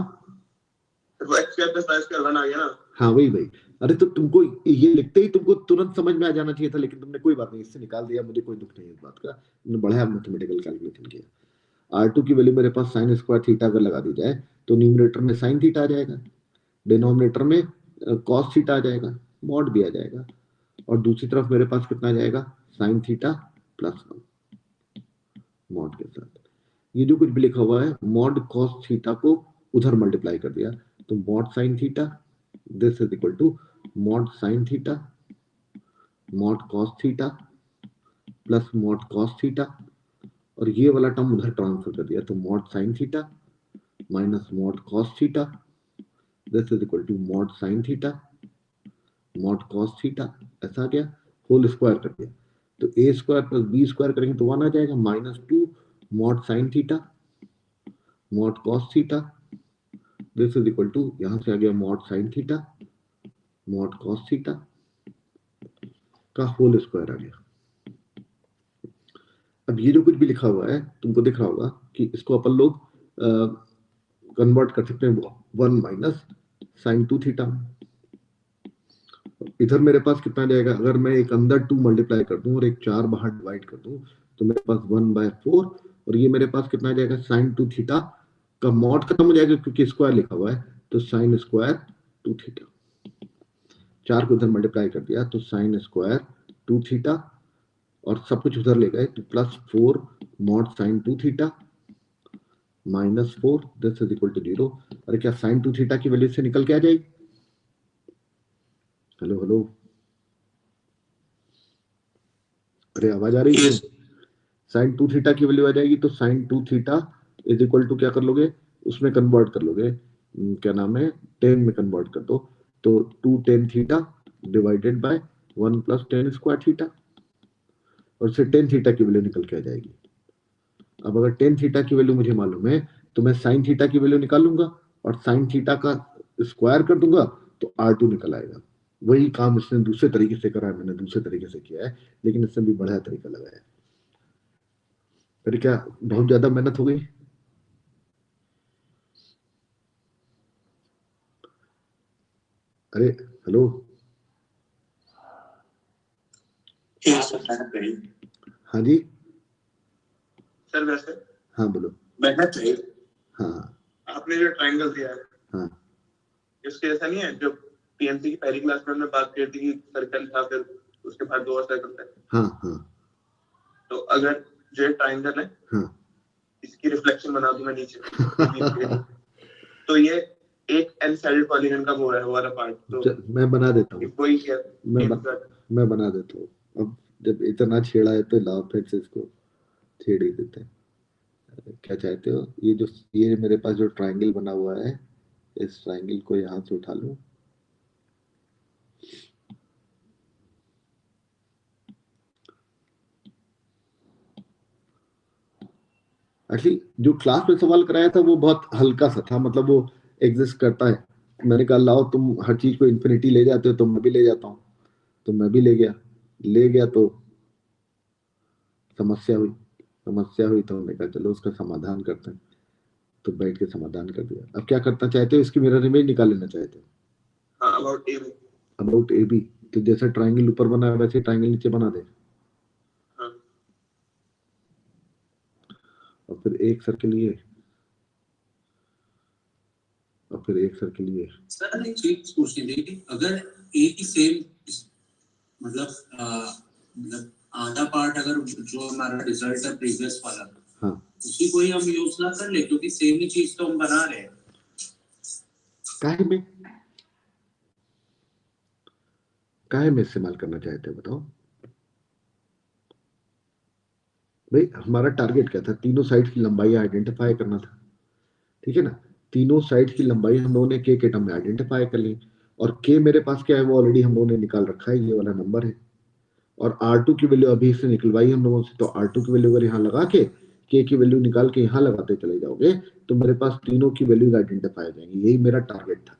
तो वो x² y² आ गया ना। हाँ वही। अरे तो तुमको ये लिखते ही तुमको तुरंत समझ में आ जाना चाहिए था, लेकिन तुमने कोई बात नहीं, इससे निकाल दिया, मुझे कोई दुख नहीं है इस बात का, तुमने बढ़िया मैथमेटिकल कैलकुलेशन किया। R2 की वैल्यू मेरे पास साइन स्क्वायर थीटा अगर लगा दी जाए तो न्यूमरेटर में साइन थीटा आ जाएगा, डिनोमिनेटर में कॉस थीटा आ जाएगा, मॉड भी आ जाएगा, और दूसरी तरफ मेरे पास कितना आ जाएगा, साइन थीटा +1 मॉड के साथ। ये जो कुछ भी लिखा हुआ है मॉड कॉस थीटा को उधर मल्टीप्लाई कर दिया, तो mod sine theta this is equal to mod sine theta mod cos theta plus mod cos theta, और ये वाला टर्म उधर ट्रांसफर कर दिया, तो mod sine theta minus mod cos theta this is equal to mod sine theta mod cos theta, ऐसा आ गया, होल स्क्वायर कर दिया, तो a² + b² करेंगे तो 1 आ जाएगा, -2 mod sine theta mod cos theta this is equal to, यहां से आ गया mod sine theta mod cos theta का होल स्क्वायर आ गया। अब ये जो कुछ भी लिखा हुआ है तुमको दिख रहा होगा कि इसको अपन लोग कन्वर्ट कर सकते हैं 1 - sin 2 थीटा। इधर मेरे पास कितना जाएगा, अगर मैं एक अंदर 2 मल्टीप्लाई कर दूं और एक 4 बाहर डिवाइड कर दूं, तो मेरे पास 1/4, और ये मेरे पास कितना जाएगा, sin 2 थीटा का मॉड खत्म हो जाएगा क्योंकि स्क्वायर लिखा हुआ है, तो sin स्क्वायर 2 थीटा, 4 को इधर मल्टीप्लाई कर दिया तो sin स्क्वायर 2 थीटा, और सब कुछ उधर ले गए तो +4 mod sin 2 theta -4 this is equal to 0। अरे क्या sin 2 थीटा की वैल्यू से निकल के आ जाएगी? हेलो हेलो, अरे आवाज आ रही है? sin 2 थीटा की वैल्यू आ जाएगी, तो sin 2 theta is equal to क्या कर लोगे, उसमें कन्वर्ट कर लोगे, क्या नाम है, 10 में कन्वर्ट कर दो, तो 2 tan theta divided by 1 + tan square theta, और उससे tan थीटा की वैल्यू निकल के आ जाएगी। अब अगर tan थीटा की वैल्यू मुझे मालूम है तो मैं sin थीटा की वैल्यू निकाल लूंगा और sin थीटा का स्क्वायर कर दूंगा तो R2 निकल आएगा। वही काम इसने दूसरे तरीके से करा है, मैंने दूसरे तरीके से किया है, लेकिन इसने भी बढ़िया तरीका लगाया है। फिर क्या बहुत ज्यादा मेहनत हो गई? अरे हेलो, हाँ जी, सर वैसे हाँ बोलो, मेहनत है, हाँ आपने जो ट्रायंगल दिया है हाँ इसके ऐसा नहीं है, जो पीएमसी की पहली क्लास में हमने बात की थी कि सर्कल था, फिर उसके बाद 2 और सर्कल थे, हाँ हाँ तो अगर जो ट्रायंगल है हाँ इसकी रिफ्लेक्शन बना दूं मैं नीचे तो ये एक एनसाइड पॉलीगन का वो है, वो वाला पार्ट, तो मैं बना देता हूँ, वही है। मैं बना देता हूँ। अब जब इतना छेड़ा है तो लाओ फिर से इसको छेड़ ही देते हैं। क्या चाहते हो, ये मेरे पास जो ट्रायंगल बना हुआ है, इस ट्रायंगल को यहाँ से उठा लूं, एक्चुअली जो क्लास में सवाल कराया था वो बहुत हल्का सा था, मतलब वो एग्जिस्ट करता है। मैंने कहा लाओ तुम हर चीज को इन्फिनिटी ले जाते हो तो मैं भी ले जाता हूँ, तो मैं भी ले गया तो समस्या हुई तो हमने कहा चलो उसका समाधान करते हैं, तो बैठ के समाधान कर दिया। अब क्या करना चाहते हो, इसकी मिरर इमेज निकाल लेना चाहते हो? हाँ, अबाउट ए बी, तो जैसा ट्रायंगल ऊपर बना है वैसे ट्रायंगल नीचे बना दे, हाँ। और फिर एक सर्किल ये, और फिर एक सर्किल ये। सर एक चीज पूछनी थी, अगर एक ही सेम मतलब आधा पार्ट अगर जो हमारा रिजल्ट है प्रीवियस वाला, हाँ, उसी को ही हम यूज ना कर ले, क्योंकि सेम ही चीज तो हम बना रहे हैं। काहे में इस्तेमाल करना चाहते हो बताओ? भाई हमारा टारगेट क्या था, तीनों साइड की लंबाई आइडेंटिफाई करना था, ठीक है ना। तीनों साइड की लंबाई हम लोगों ने के टर्म में आइडेंटिफाई कर ली, और के मेरे पास क्या है वो ऑलरेडी हम लोगों ने निकाल रखा है, ये वाला नंबर है। और R2 की वैल्यू अभी से निकलवाई हम लोगों से, तो R2 की वैल्यू अगर यहाँ लगा के की वैल्यू निकाल के यहाँ लगाते चले जाओगे तो मेरे पास तीनों की वैल्यूज आइडेंटिफाई हो जाएंगी। यही मेरा टारगेट था।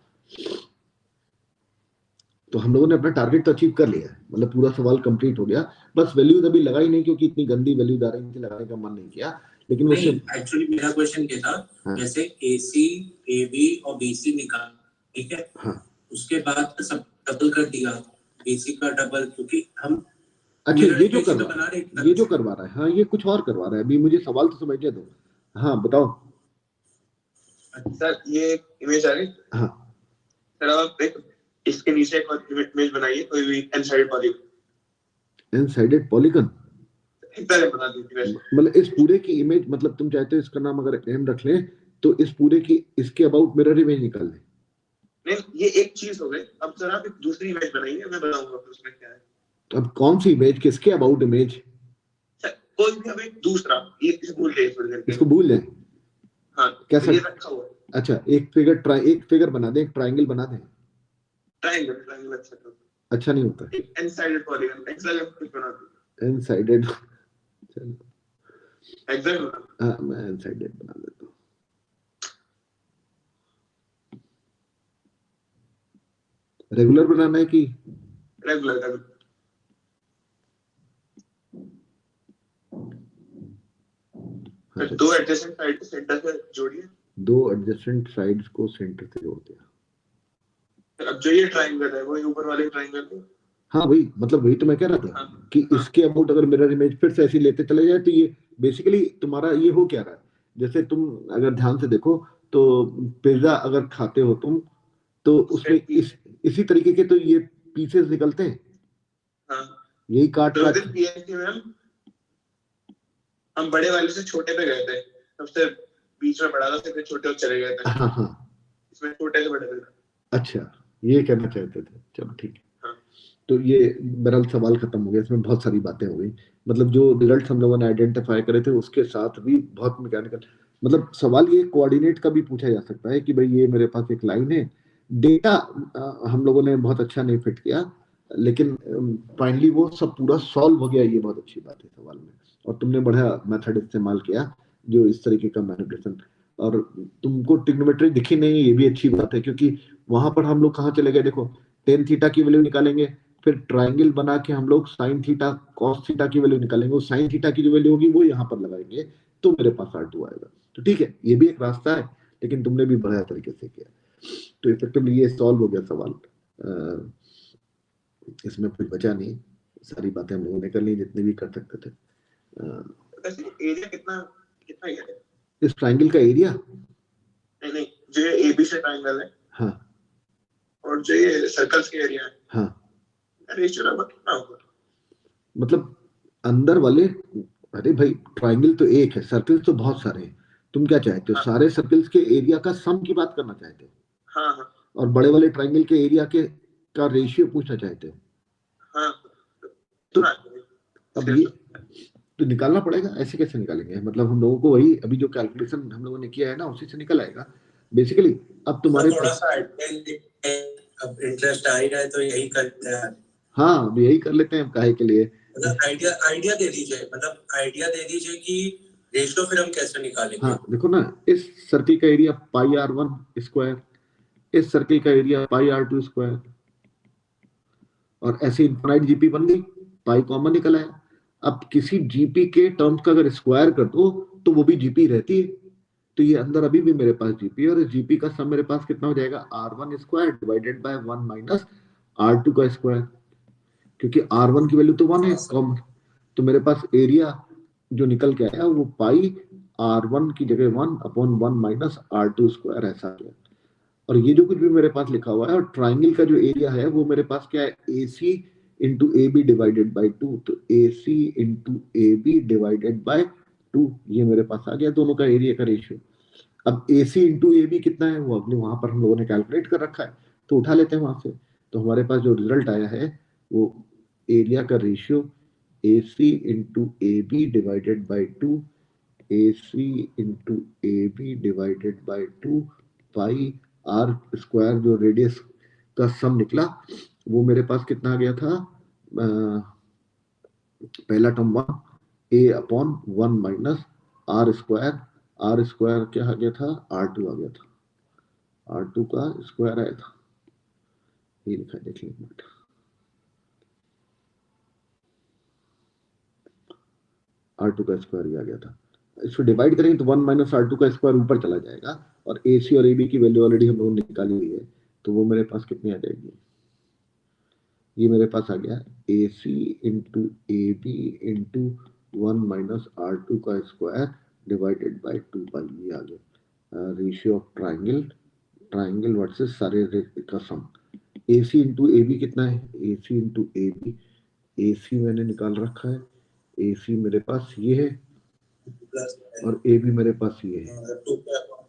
तो हम लोगों ने अपना टारगेट तो अचीव कर लिया है, मतलब पूरा सवाल कंप्लीट हो गया। बस वैल्यूज अभी लगाई नहीं क्योंकि इतनी गंदी वैल्यूज आ रही थी, लगाने का मन नहीं किया। लेकिन वो एक्चुअली मेरा क्वेश्चन क्या था, हाँ, जैसे AC, AB और BC निकाल, ठीक है, हाँ, उसके बाद सब डबल कर दिया, BC का डबल, क्योंकि हम अच्छा ये जो करवा रहा है, ये जो करवा रहा है, हाँ ये कुछ और करवा रहा है। अभी मुझे सवाल तो समझने दो। हाँ बताओ। सर ये इमेज आ रही, हाँ सर आप एक इसके नीचे एक और इमेज बनाइए, कोई भी एनसाइडेड पॉलीगन। एनसाइडेड पॉलीगन बना दीजिए, मतलब इस पूरे की इमेज, मतलब तुम चाहते हो इसका नाम अगर एम रख लें तो इस पूरे की इसके अबाउट मिरर इमेज निकाल लें। नहीं ये एक चीज हो गई, अब सर आप एक दूसरी इमेज बनाइए, मैं बताऊंगा फिर उसमें क्या है। अब कौन सी इमेज, किसके अबाउट इमेज? कोई भी अब एक दूसरा, ये इसे भूल जाइए थोड़ी देर के लिए। इसको भूल जाए। हाँ कैसा? ये रखा हुआ है। अच्छा एक फिगर बना दे, एक ट्राइंगल बना दे। ट्रायंगल अच्छा नहीं होता। एक एनसाइडेड पॉलीगन, हेक्सागन कुछ बना दो। एनसाइडेड, चलो हेक्सागन, हाँ मैं एनसाइडेड बना देता हूँ। रेगुलर बनाना है कि रेगुलर? हाँ, दो एडजेसेंट साइड को सेंटर से जोड़िए। दो एडजेसेंट साइड्स को सेंटर से जोड़ दिया। अब जो ये ट्रायंगल है वो ऊपर वाले ट्रायंगल को, हाँ वही, मतलब वही तो मैं कह रहा था। हाँ, कि इसके अबाउट अगर मिरर इमेज फिर से ऐसी लेते चले जाए तो ये बेसिकली तुम्हारा ये हो क्या रहा है। जैसे तुम अगर ध्यान से देखो तो पिज्जा अगर खाते हो तुम तो उसमें इसी तरीके के तो ये पीसेस निकलते हैं। हाँ, यही काट तो काट दिन पीएससी में हम बड़े वाले से छोटे पे गए थे, सबसे बीच में बड़ा था, फिर छोटे और चले गए थे। हाँ हाँ इसमें छोटे से बड़े पे। अच्छा ये कहना चाहते थे, चलो ठीक है। हाँ। तो ये बहरहाल सवाल खत्म हो गया, इसमें बहुत सारी बातें हो गई। मतलब जो रिजल्ट हम लोगों ने आइडेंटिफाई करे थे उसके साथ भी बहुत मैकेनिकल, मतलब सवाल ये कोऑर्डिनेट का भी पूछा जा सकता है कि भाई ये मेरे पास एक लाइन है, डेटा हम लोगों ने बहुत अच्छा नहीं फिट किया, लेकिन फाइनली वो सब पूरा सॉल्व हो गया। ये बहुत अच्छी बात है सवाल में, और तुमने बढ़िया मेथड इस्तेमाल किया जो इस तरीके का मैनिपुलेशन। और तुमको ट्रिग्नोमेट्री दिखी नहीं, ये भी अच्छी बात है, क्योंकि वहां पर हम लोग कहाँ चले गए, देखो टेन थीटा की वैल्यू निकालेंगे, फिर ट्राइंगल बना के हम लोग साइन थीटा कॉस थीटा की वैल्यू निकालेंगे, उस साइन थीटा की जो वैल्यू होगी वो यहाँ पर लगाएंगे तो मेरे पास R2 आएगा। तो ठीक है, ये भी एक रास्ता है, लेकिन तुमने भी बढ़िया तरीके से किया। तो इफेक्टिवली ये सॉल्व हो गया सवाल। इसमें कुछ बचा नहीं, सारी बातें हम लोगों ने कर ली जितनी भी कर सकते थे। एरिया कितना कितना है इस ट्राइंगल का एरिया? नहीं, जो एबी से ट्राइंगल है, हाँ, और जो ये सर्कल्स के एरिया है, हाँ, रेशियो लगभग कितना होगा? मतलब अंदर वाले, अरे भाई ट्राइंगल तो एक है, सर्कल्स तो बहुत सारे हैं। तुम क्या चाहते हो, हाँ, सारे सर्कल्स के एरिया का सम की बात करना चाहते हो? हाँ, हाँ, और बड़े वाले ट्राइंगल के एरिया के का रेशियो पूछना चाहते हो? हाँ, तो अब ये तो निकालना पड़ेगा, ऐसे कैसे निकालेंगे? मतलब हम लोगों को वही अभी जो कैलकुलेशन हम लोगों ने किया है ना उसी से निकल आएगा बेसिकली। अब तुम्हारे थोड़ा सा अब इंटरेस्ट आ ही रहा है तो यही करते हैं। हाँ अब यही कर लेते हैं, काहे के लिए। मतलब आइडिया दे दीजिए, मतलब आइडिया दे दीजिए कि रेशियो फिर हम कैसे निकालेंगे। हाँ देखो ना, इस सर्किल का एरिया पाई R1 स्क्वायर, इस सर्किल का एरिया पाई R2 स्क्वायर, और ऐसे इनफाइनाइट जीपी बन गई, पाई कॉमन निकल आया। अब किसी जीपी के टर्म्स का अगर स्क्वायर कर दो तो वो भी जीपी रहती है। तो ये अंदर अभी भी मेरे पास जीपी है, और इस जीपी का सम मेरे पास कितना हो जाएगा, R1 square divided by 1 minus R2 का स्क्वायर, क्योंकि R1 की वैल्यू तो 1 है कॉमन। तो मेरे पास एरिया जो निकल के आया वो पाई R1 की जगह 1/1 माइनस R2 स्क्वायर ऐसा गया। और ये जो कुछ भी मेरे पास लिखा हुआ है, और ट्राइंगल का जो एरिया है वो मेरे पास क्या है, AC into A B divided by 2। तो AC into A B divided by 2 ये मेरे पास आ गया दोनों का एरिया का रेशियो। अब AC इंटू ए बी कितना है वो अपने वहां पर हम लोगों ने कैलकुलेट कर रखा है, तो उठा लेते हैं वहां से। तो हमारे पास जो रिजल्ट आया है वो एरिया का ratio AC into AB divided by 2, AC into AB divided by 2 pi R square, जो रेडियस का सम निकला वो मेरे पास कितना आ गया था, पहला term 1 A upon 1 minus R square क्या आ गया था, R2 आ गया था, R2 का स्क्वायर आया था, ये लिखा है, देख लीजिए R2 का स्क्वायर ही आ गया था। इसको डिवाइड करेंगे तो 1 माइनस R2 का स्क्वायर ऊपर चला जाएगा, और AC और AB की वैल्यू ऑलरेडी हम लोगों ने निकाली हुई है, तो वो मेरे पास कितनी आ जाएगी, ये मेरे पास आ गया AC into AB into 1 minus R2 का स्क्वायर डिवाइडेड बाई 2 पाई, ये आ गया रेशियो ऑफ ट्राइंगल वर्सेस सारे का सम। AC इंटू AB कितना है, AC इंटू AB, AC मैंने निकाल रखा है, AC मेरे पास ये है और AB मेरे पास ये है,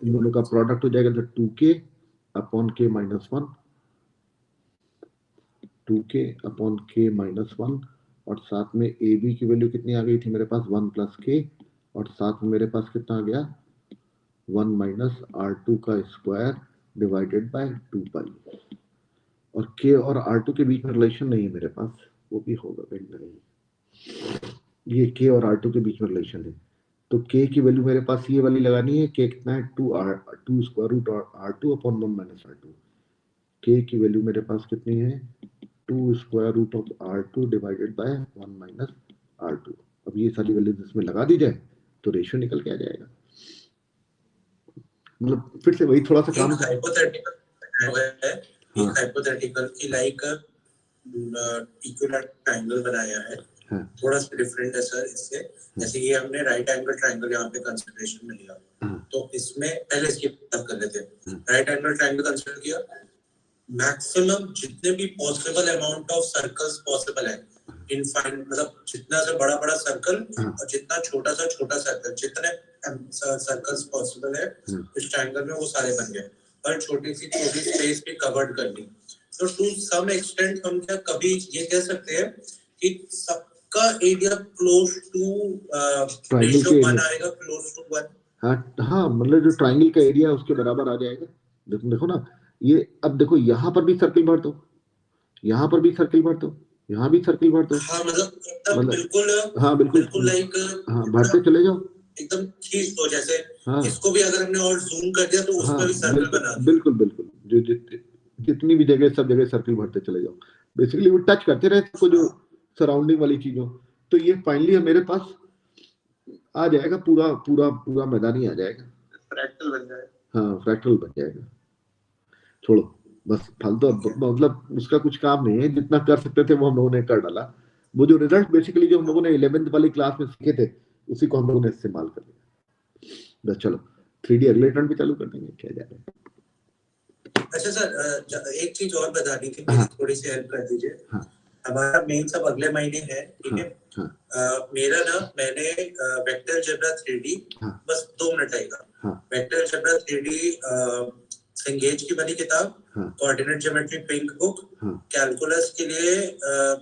इन दोनों का प्रोडक्ट हो जाएगा तो 2K upon K minus 1, 2K upon K minus 1, और साथ में AB की वैल्यू कितनी आ गई थी मेरे पास 1 प्लस K, और साथ में मेरे पास कितना आ गया 1 माइनस R2 का स्क्वायर डिवाइडेड बाय 2 पाई, और K और R2 के बीच में रिलेशन नहीं है मेरे पास, वो भी होगा कहीं ना कहीं, ये K और R2 के बीच में रिलेशन है, तो K की वैल्यू मेरे पास ये वाली लगानी है, K कितना है 2 square root R2 upon 1 minus R2, K की वैल्यू मेरे पास कितनी है 2 square root of R2 divided by 1 minus R2। अब ये सारी वैल्यूज इसमें लगा दी जाए तो रेशियो निकल के आ जाएगा, मतलब फिर से वही थोड़ा सा काम है, एक हाइपोथेटिकल की लाइक इक्विलैटरल ट्रायंगल बनाया है, हाँ, थोड़ा सा डिफरेंट है सर इससे, जैसे ये हमने राइट एंगल ट्रायंगल यहाँ पे कंसीडरेशन में लिया, तो इसमें पहले इसकी बात कर लेते हैं। राइट एंगल ट्रायंगल कंसीडर किया, मैक्सिमम जितने भी possible amount of circles possible है, इनफाइनाइट मतलब जितना से बड़ा बड़ा सर्कल और जितना छोटा सर्कल, जितने सर्कल्स पॉसिबल है इस ट्रायंगल में वो सारे बन गए, पर छोटी सी स्पेस भी कवर्ड कर ली। तो टू सम एक्सटेंट हम क्या कभी ये कह सकते हैं कि सबका एरिया क्लोज टू रेशियो 1 आएगा, क्लोज टू 1। हाँ, मतलब जो ट्रायंगल का एरिया है उसके बराबर आ जाएगा। देखो ना, ये अब देखो यहाँ पर भी सर्कल भर दो, यहाँ पर भी सर्कल भर दो, यहाँ भी सर्कल भर दो, हाँ मतलब बिल्कुल, हाँ बिल्कुल लाइक हाँ भरते चले जाओ एकदम खींच दो, जैसे हाँ, इसको भी अगर हमने और जूम कर दिया तो उसमें भी सर्कल बना दिया। बिल्कुल जो जितनी भी जगह सब जगह सर्कल भरते चले जाओ, बेसिकली वो टच करते रहे तो जो सराउंडिंग वाली चीजों, तो ये फाइनली मेरे पास आ जाएगा, पूरा मैदानी आ जाएगा, फ्रैक्टल बन जाएगा, हाँ फ्रैक्टल बन जाएगा। छोड़ो बस फालतू, मतलब उसका कुछ काम नहीं है, जितना कर सकते थे वो हम लोगों ने कर डाला। वो जो रिजल्ट बेसिकली जो हम लोगों ने 11th वाली क्लास में सीखे थे उसी को हम लोगों ने इस्तेमाल कर लिया। बस चलो 3D अगले टर्न पे चालू कर देंगे, क्या जा रहा है। अच्छा सर, एक चीज और बतानी थी, मेरी थोड़ी सी हेल्प कर दीजिए। हमारा मेन सब अगले महीने है, ठीक है। मेरा ना, मैंने वेक्टर अलजेब्रा 3D बस 2 मिनट लगेगा, वेक्टर अलजेब्रा 3D संगेज की वाली किताब, coordinate geometry pink book, calculus के लिए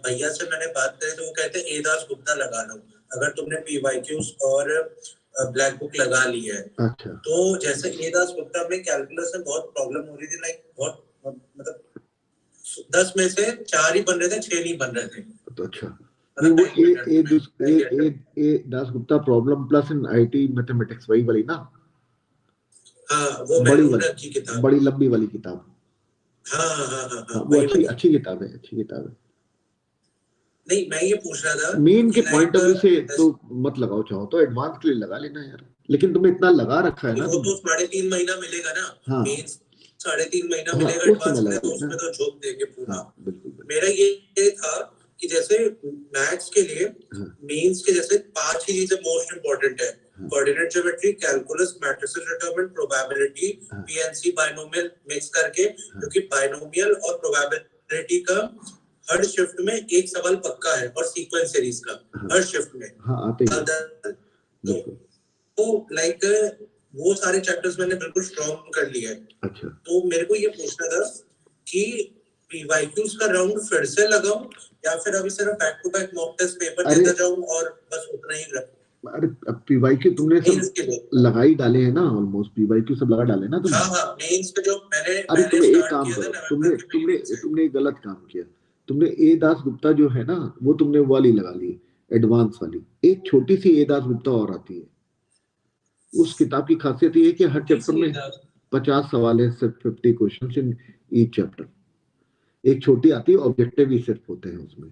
भैया से मैंने बात करी तो वो कहते हैं ए दास गुप्ता लगा लो, अगर तुमने पीवाईक्यूज और ब्लैक बुक लगा ली है। अच्छा। तो जैसे ए दास गुप्ता में कैलकुलस में बहुत प्रॉब्लम हो रही थी, लाइक बहुत मतलब 10 में से 4 ही बन रहे थे, 6 नहीं बन रहे थे। तो अच्छा, वो A Das Gupta problem plus in IIT mathematics वही वाली ना? हाँ, वो मैनुअल की किताब, बड़ी लंबी वाली किताब। हाँ, वो अच्छी किताब है। नहीं, मैं ये पूछ रहा था मेन के पॉइंट ऑफ व्यू से तो मत लगाओ, चाहो तो एडवांस के लिए लगा लेना यार, लेकिन तुमने इतना लगा रखा है ना, वो तो 3.5 महीना मिलेगा ना, मेन 3.5 महीना मिलेगा, एडवांस में तो उसमें तो झोंक देंगे पूरा। मेरा ये था कि जैसे मैथ्स के लिए मेंस के जैसे 5 ही चीजें मोस्ट इंपोर्टेंट है, coordinate geometry, calculus, matrices determinant, probability, PNC, binomial mix करके, क्योंकि बाइनोमियल और प्रोबेबिलिटी का हर शिफ्ट में एक सवाल पक्का है, और सीक्वेंस सीरीज का हर शिफ्ट में आते हैं। तो लाइक वो सारे चैप्टर्स मैंने बिल्कुल स्ट्रॉन्ग कर लिए हैं। अच्छा। तो मेरे को ये पूछना था कि पीवाईक्यूज का राउंड फिर से लगाऊं या फिर अभी सिर्फ back to back mock test paper अरे देता जाऊं और बस उतना ही रखूं? अरे अब पीवाईक्यू तुमने मेंस सब के लिए लगा ही डाले हैं ना, ऑलमोस्ट पीवाईक्यू सब लगा डाले ना तुमने। हाँ मेंस पे जो मैंने अरे मैंने तुमने एक स्टार्ट काम किया था करो, तुमने नवंबर के तुमने महीने से। तुमने एक गलत काम किया। तुमने ए दास गुप्ता जो है ना, वो तुमने वो वाली लगा ली, एडवांस वाली। एक छोटी सी ए दास गुप्ता और आती है, उस किताब की खासियत ये है कि हर चैप्टर में 50 सवाल है, सिर्फ 50 क्वेश्चंस इन ईच चैप्टर। एक छोटी आती है, ऑब्जेक्टिव ही सिर्फ होते हैं उसमें।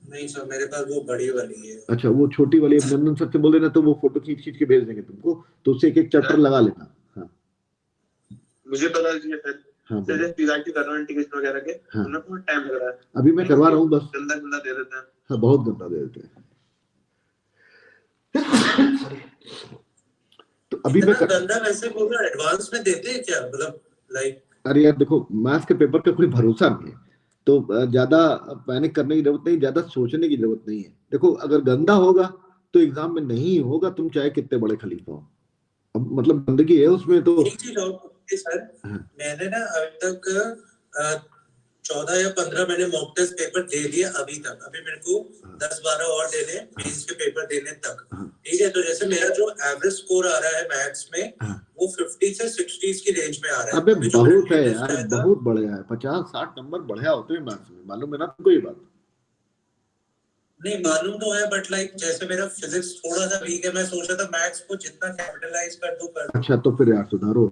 नहीं सर, मेरे पास वो बड़ी वाली है। अच्छा, वो छोटी वाली नंदन सर से बोल देना, तो वो फोटो खींच खींच के भेज देंगे तुमको, तो उससे एक एक चैप्टर लगा लेना। हाँ मुझे पता है सर। हाँ सर जैसे पीवाईक्यू कर रहा हूं इंटीग्रेशन वगैरह के, हाँ, उन्हें बहुत टाइम लग रहा है। अभी मैं करवा रहा हूँ बस। गंदा गंदा दे देते हैं। हाँ, बहुत गंदा दे देते हैं। तो अभी मैं गंदा वैसे बोल रहा, एडवांस में देते हैं क्या, मतलब लाइक? अरे यार देखो, मैथ्स के पेपर का कोई भरोसा नहीं है, तो ज्यादा पैनिक करने की जरूरत नहीं, ज्यादा सोचने की जरूरत नहीं है। देखो, अगर गंदा होगा तो एग्जाम में नहीं होगा, तुम चाहे कितने बड़े खलीफा हो। अब मतलब गंदगी है उसमें तो। एक चीज और पूछिए सर, मैंने ना अभी तक 14 या 15 मैंने मॉक टेस्ट पेपर दे दिए अभी तक। अभी मेरे को 10-12 और देने मेंस के पेपर देने तक। ठीक है, तो जैसे मेरा जो एवरेज स्कोर आ रहा है मैथ्स में, वो 50 से 60 की रेंज में आ रहा है। अबे बहुत है यार, बहुत बढ़िया है। 50-60 नंबर बढ़िया होते हैं मैथ्स में, मालूम है ना तुमको ये बात? नहीं मालूम तो है, बट लाइक जैसे मेरा फिजिक्स थोड़ा सा वीक है, मैं सोच रहा था मैथ्स को जितना कैपिटलाइज कर दूं कर दूं। अच्छा, तो फिर यार सुधारो।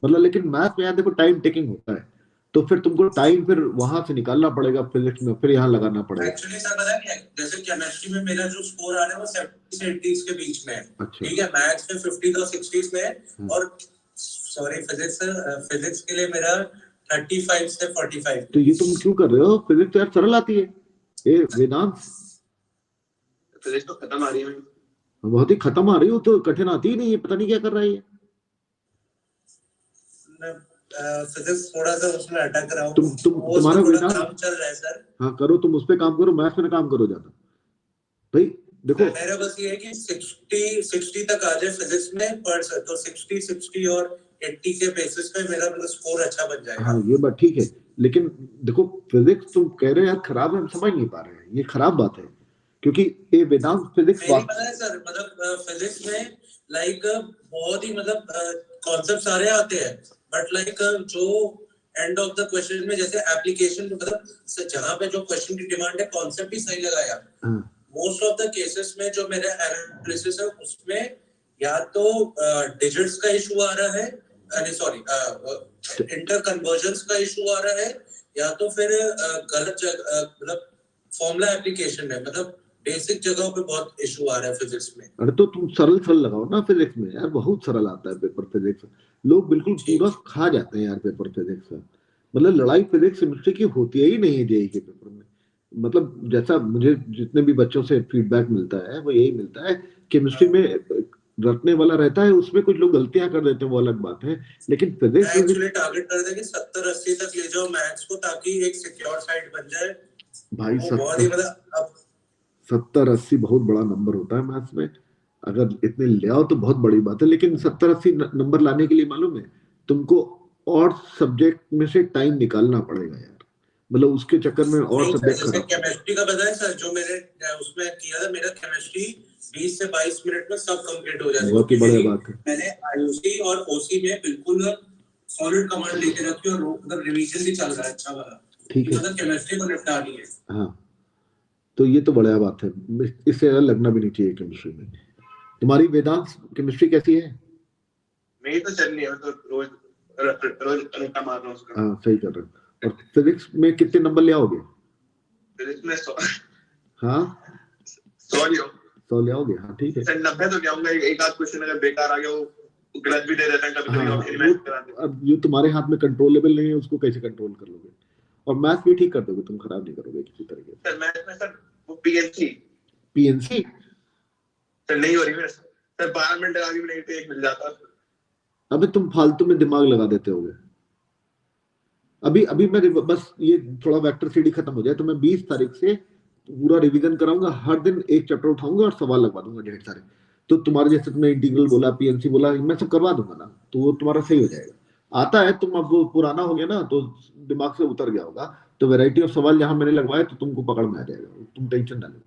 मतलब लेकिन मैथ्स में यार देखो, टाइम टेकिंग होता है, तो फिर तुमको टाइम फिर वहां से निकालना पड़ेगा, फिजिक्स में फिर यहाँ लगाना पड़ेगा। एक्चुअली सर पता है क्या, जैसे केमिस्ट्री में मेरा जो स्कोर आ रहा है वो 70 से 80 के बीच में है। अच्छा। ठीक है, मैथ्स में 50 से 60 में है, और सॉरी फिजिक्स के लिए मेरा 35 से 45। तो ये तुम क्यों कर रहे हो? फिजिक्स यार सरल आती है। ए वेदांत, फिजिक्स तो खत्म आ रही है, बहुत ही खत्म आ रही हो, तो कठिन आती ही नहीं है, पता नहीं क्या कर रहा है ये। फिजिक्स थोड़ा सा उसमें अटक रहा हूँ। तुम्हारा वेदांत काम चल रहा है सर। हाँ करो, तुम उस पे काम करो, मैथ्स में काम करो ज्यादा। भाई देखो, मेरा बस ये है कि 60 तक आ जाए फिजिक्स में, पर सर तो 60 और 80 के बेसिस पे मेरा स्कोर अच्छा बन जाएगा। हाँ ये बात ठीक है, लेकिन देखो फिजिक्स तुम कह रहे हो यार खराब है, हम समझ नहीं पा रहे हैं, ये खराब बात है, क्योंकि ये वेदांत फिजिक्स पता है सर, मतलब फिजिक्स में लाइक बहुत ही मतलब कॉन्सेप्ट सारे आते हैं, बट लाइक जो एंड ऑफ द क्वेश्चन में जैसे एप्लीकेशन, मतलब जहाँ पे जो क्वेश्चन की डिमांड है कॉन्सेप्ट ही सही लगाया। मोस्ट ऑफ द केसेस में जो मेरा एनालिसिस है उसमें या तो डिजिट्स का इशू आ रहा है, सॉरी इंटर कन्वर्जन्स का इशू आ रहा है, या तो फिर गलत मतलब फॉर्मूला एप्लीकेशन है, मतलब बेसिक जगहों पे बहुत इशू आ रहा है फिजिक्स में। अरे तो तुम सरल लगाओ ना फिजिक्स में यार, बहुत सरल आता है पेपर फिजिक्स। लोग बिल्कुल पूरा खा जाते हैं यार पेपर फिजिक्स का। मतलब लड़ाई फिजिक्स केमिस्ट्री की होती ही नहीं है जेईई के पेपर में। मतलब जैसा मुझे जितने भी बच्चों से फीडबैक मिलता है वो यही मिलता है, केमिस्ट्री में रटने वाला रहता है, उसमें कुछ लोग गलतियां कर देते हैं, वो अलग बात है, लेकिन फिजिक्स एक्चुअली टारगेट कर देंगे 70-80 तक ले जाओ मैथ्स को, ताकि एक सिक्योर साइड बन जाए भाई। 70-80 बहुत बड़ा नंबर होता है मैथ्स में, अगर इतने ले आओ तो बहुत बड़ी बात है, लेकिन 70-80 नंबर लाने के लिए मालूम है तुमको और सब्जेक्ट में से टाइम निकालना पड़ेगा यार, मतलब उसके चक्कर में और सब्जेक्ट खराब। केमिस्ट्री का पता है सर, जो मैंने उसमें किया था, मेरा केमिस्ट्री 20 से 22 मिनट में सब कंप्लीट हो जाता है। बहुत ही बढ़िया बात है। मैंने आईयूसी और ओसी में बिल्कुल सॉलिड कमांड लेके रखी, और मतलब रिवीजन भी चल रहा है अच्छा वाला। ठीक है, मतलब केमिस्ट्री को निपटा दी है। हाँ तो ये तो बढ़िया बात है, इससे ज्यादा लगना भी नहीं चाहिए केमिस्ट्री में। तुम्हारी वेदांत केमिस्ट्री कैसी है? मेरी तो चल रही है, तो रोज रट्टा मार रहा हूं उसका। हाँ सही कर रहे हो। और फिजिक्स में कितने नंबर ले आओगे? फिजिक्स में 100। हाँ 100 ले आओगे, हाँ ठीक है। सर 90 तो क्या होगा, एक आध क्वेश्चन अगर बेकार आ गया वो गलत भी दे देता है कभी कभी, ऑप्शन मैच करा देता है। अब ये तुम्हारे हाथ में कंट्रोलेबल नहीं है, उसको कैसे कंट्रोल कर लोगे? और मैथ्स भी ठीक कर दोगे तुम, खराब नहीं करोगे किसी तरीके से। सर मैथ्स में सर वो पीएनसी सर नहीं हो रही मेरे सर, 12 मिनट लगा के भी नहीं तो एक मिल जाता। अबे तुम फालतू में दिमाग लगा देते होगे। अभी मैं बस ये थोड़ा वेक्टर सीडी खत्म हो जाए तो मैं 20 तारीख से पूरा रिवीजन कराऊंगा, हर दिन एक चैप्टर उठाऊंगा और सवाल लगवा दूंगा ढेर सारे। तो तुम्हारे जैसे तुमने इंटीग्रल बोला, पीएनसी बोला, मैं सब करवा दूंगा ना, तो वो तुम्हारा सही हो जाएगा। आता है, तुम अब वो पुराना हो गया ना तो दिमाग से उतर गया होगा, तो वैरायटी ऑफ सवाल जहां मैंने लगवाए तो तुमको पकड़ में आ जाएगा, तुम टेंशन ना लो।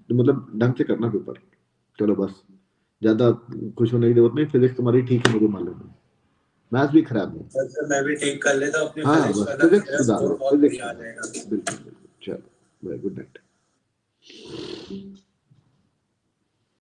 तो मतलब ढंग से करना पेपर। चलो बस, ज्यादा खुश होने की जरूरत नहीं, फिजिक्स तुम्हारी ठीक है मुझे मालूम है, मैथ्स भी खराब है। सर मैं भी ठीक कर लेता हूँ अपनी हाँ फिजिक्स बस वाला, फिजिक्स मेरा सुधारो, स्कोर बहुत फिजिक्स बढ़िया आ सुधारो, जाएगा। बिल्कुल बिल्कुल। चलो, वेरी गुड नाइट।